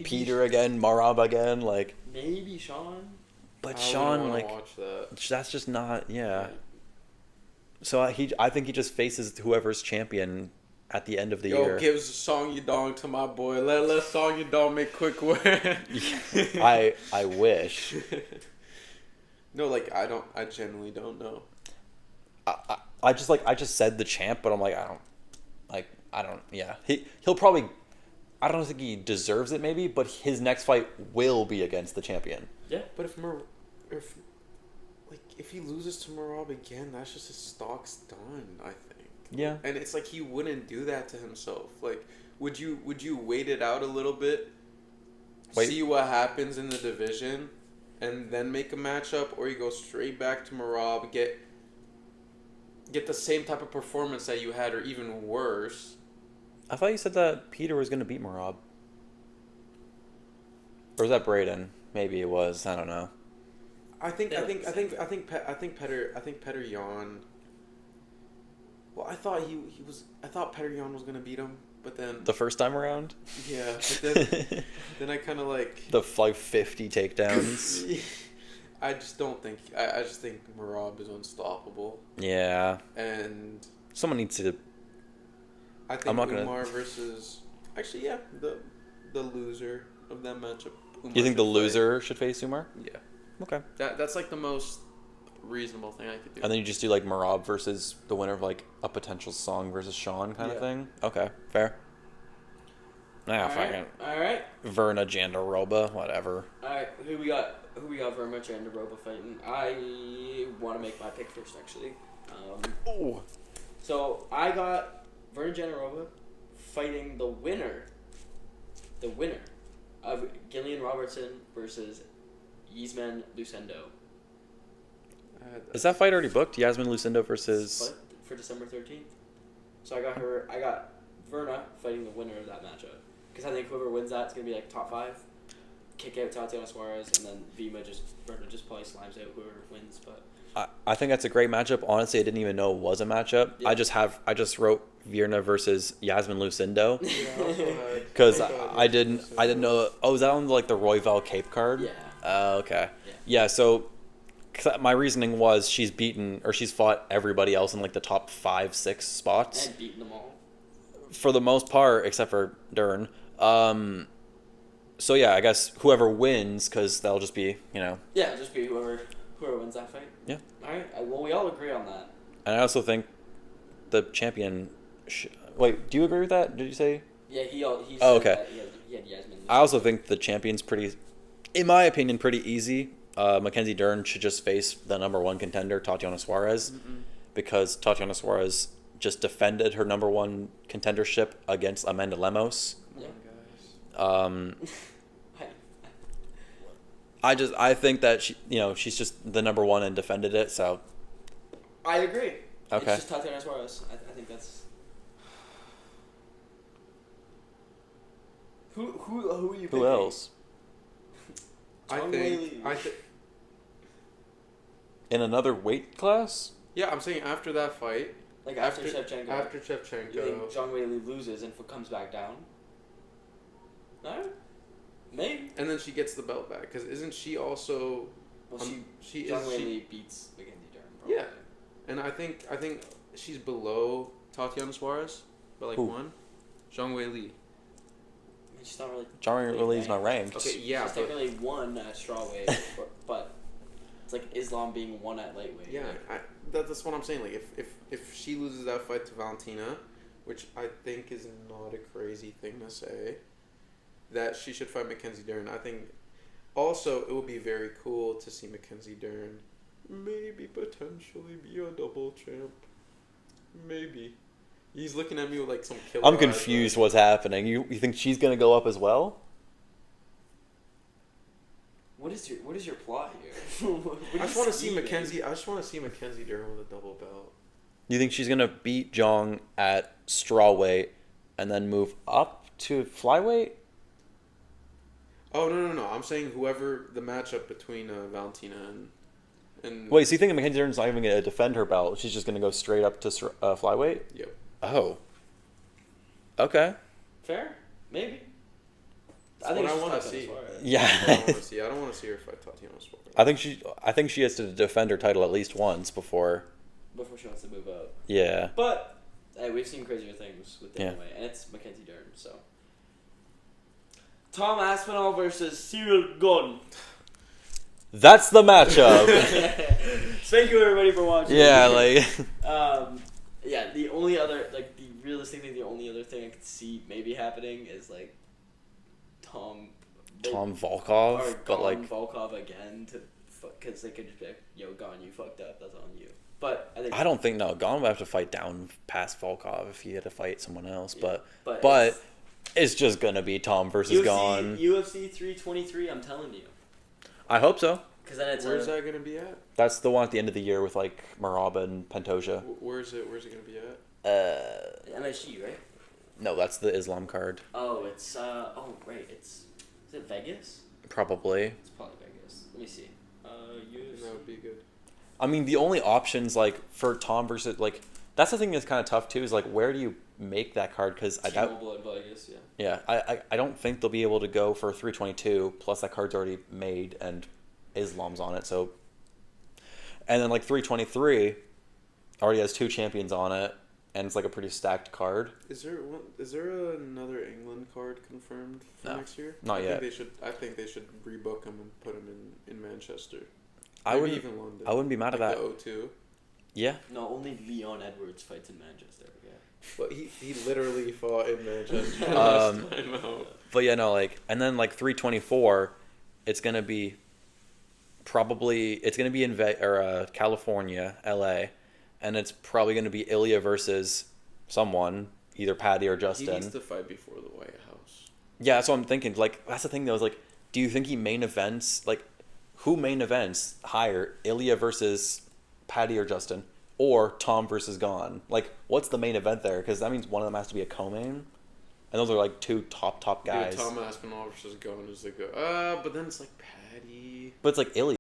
Peter again? Marab again? Like... Maybe Sean? But Sean, like... Watch that. That's just not... Yeah. So I think he just faces whoever's champion... at the end of the year. Gives Song Yudong to my boy. Let Song Yudong make quick work. I wish. No, like I genuinely don't know. I just said the champ, but I'm like I don't. Yeah, he'll probably. I don't think he deserves it, maybe, but his next fight will be against the champion. Yeah, but if he loses to Marab again, that's just his stock's done. I think. Yeah. And it's like he wouldn't do that to himself. Like, would you wait it out a little bit, see what happens in the division, and then make a matchup, or you go straight back to Marab, get the same type of performance that you had, or even worse? I thought you said that Peter was going to beat Marab. Or was that Braden? Maybe it was. I don't know. I think Petr Yan. Well, I thought I thought Petr Yan was gonna beat him, but then the first time around. Yeah, but then I kind of like the 50 takedowns. I just don't think. I just think Marab is unstoppable. Yeah. And someone needs to. I think Umar versus actually the loser of that matchup. You think the loser should face Umar? Yeah. Okay. That's like the most reasonable thing I could do. And then you just do like Marab versus the winner of like a potential Song versus Sean kind of thing. Okay, fair. Nah, fucking. All right. Virna, Jandiroba, whatever. All right, who we got? Virna, Jandiroba fighting. I want to make my pick first, actually. So I got Virna, Jandiroba fighting the winner of Gillian Robertson versus Yasmin Lucendo. Is that fight already booked? Jasmine Lucindo versus... For December 13th. So I got Virna fighting the winner of that matchup. Because I think whoever wins that is going to be like top 5. Kick out Tatiana Suarez, and then Virna just probably slimes out whoever wins. But I think that's a great matchup. Honestly, I didn't even know it was a matchup. Yeah. I just wrote Virna versus Jasmine Lucindo Yeah, because I didn't know. Oh, is that on like the Royval Cape card? Yeah. Okay. Yeah. So 'cause my reasoning was she's fought everybody else in like the top 5-6 spots And beating them all. for the most part, except for Dern. So yeah, I guess whoever wins, because that'll just be Yeah, just be whoever wins that fight. Yeah. All right. Well, we all agree on that. And I also think the champion. Wait, do you agree with that? Did you say? Yeah, he said okay. that he had Jasmine. I also think the champion's pretty, in my opinion, pretty easy. Mackenzie Dern should just face the number 1 contender, Tatiana Suarez, because Tatiana Suarez just defended her number 1 contendership against Amanda Lemos. Yeah. I think that she's just the number 1 and defended it. So I agree. Okay. It's just Tatiana Suarez. I think that's. Who are you picking? who else I think. in another weight class? Yeah, I'm saying after that fight. Like after Shevchenko. After You think Shevchenko. Zhang Weili loses and comes back down? No? Maybe. And then she gets the belt back. Because isn't she also... Well, she Zhang is... Weili beats Mackenzie Dern, probably. Yeah. And I think she's below Tatiana Suarez by like Who? 1. Zhang Weili. I mean, she's not really... Zhang Weili's not ranked. Okay, yeah, She's but... technically 1 at strawweight, but it's like Islam being 1 at lightweight. Yeah, that's what I'm saying. Like, if she loses that fight to Valentina, which I think is not a crazy thing to say, that she should fight Mackenzie Dern. I think also it would be very cool to see Mackenzie Dern maybe potentially be a double champ. Maybe. He's looking at me with like some killer I'm eyes, confused like- what's happening. You think she's going to go up as well? What is your plot here? I just want to see Mackenzie. I just want to see Mackenzie Dern with a double belt. You think she's going to beat Zhang at strawweight and then move up to flyweight? Oh no! I'm saying whoever the matchup between Valentina and Wait, so you think Mackenzie Dern's not even going to defend her belt? She's just going to go straight up to flyweight? Yep. Oh. Okay. Fair? Maybe. That's what I it's want to just see. Tatiana Suarez. Yeah. That's what I want to see. I don't want to see her fight Tatiana Suarez. I think she has to defend her title at least once before. Before she wants to move up. Yeah. But hey, we've seen crazier things with Yeah. anyway, and it's Mackenzie Dern, so. Tom Aspinall versus Ciryl Gane. That's the matchup. Thank you everybody for watching. Yeah, like yeah, the only other the only other thing I could see maybe happening is like Tom Volkov, or but Gane like Volkov again because they could just be like, yo, Gane, you fucked up, that's on you. But I think I don't think Gane would have to fight down past Volkov if he had to fight someone else, Yeah, but it's just gonna be Tom versus Gane. UFC 323, I'm telling you. I hope so. Because then it's Where's that gonna be at? That's the one at the end of the year with like Maraba and Pantoja. Where's it gonna be at? MSG, right? No, that's the Islam card. Oh, it's right, is it Vegas? Probably. It's probably Vegas. Let me see. UFC. That would be good. I mean, the only options like for Tom versus like that's the thing that's kind of tough too is like where do you make that card because I doubt. T-Mobile in Vegas, yeah. Yeah, I don't think they'll be able to go for 322. Plus that card's already made and Islam's on it. So, and then like 323 already has 2 champions on it, and it's like a pretty stacked card. Is there another England card confirmed for No, next year? not yet. I think they should rebook him and put him in Manchester. I Maybe wouldn't. even London. I wouldn't be mad at Like that. the O2. Yeah. No, only Leon Edwards fights in Manchester. Yeah. But he literally fought in Manchester Um, last time out. But yeah, no, like, and then like 324, it's gonna be in California, LA, and it's probably gonna be Ilya versus someone, either Patty or He Justin. needs to fight before the White House. Yeah, that's what I'm thinking. Like, that's the thing though. Is like, do you think he main events? Like, who main events higher, Ilya versus Patty or Justin, or Tom versus Gane? Like, what's the main event there? Because that means one of them has to be a co-main, and those are like 2 top guys. Dude, Tom Aspinall versus Gane is like but then it's like Patty. But it's like Ilya.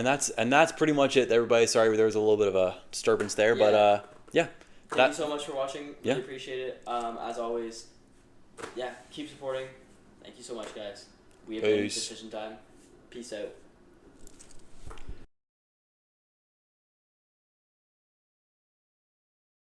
And that's pretty much it, everybody. Sorry, there was a little bit of a disturbance there, Yeah. but yeah. Thank you so much for watching. Really Yeah. appreciate it. As always, keep supporting. Thank you so much, guys. We have been Peace. Decision Time. Peace out.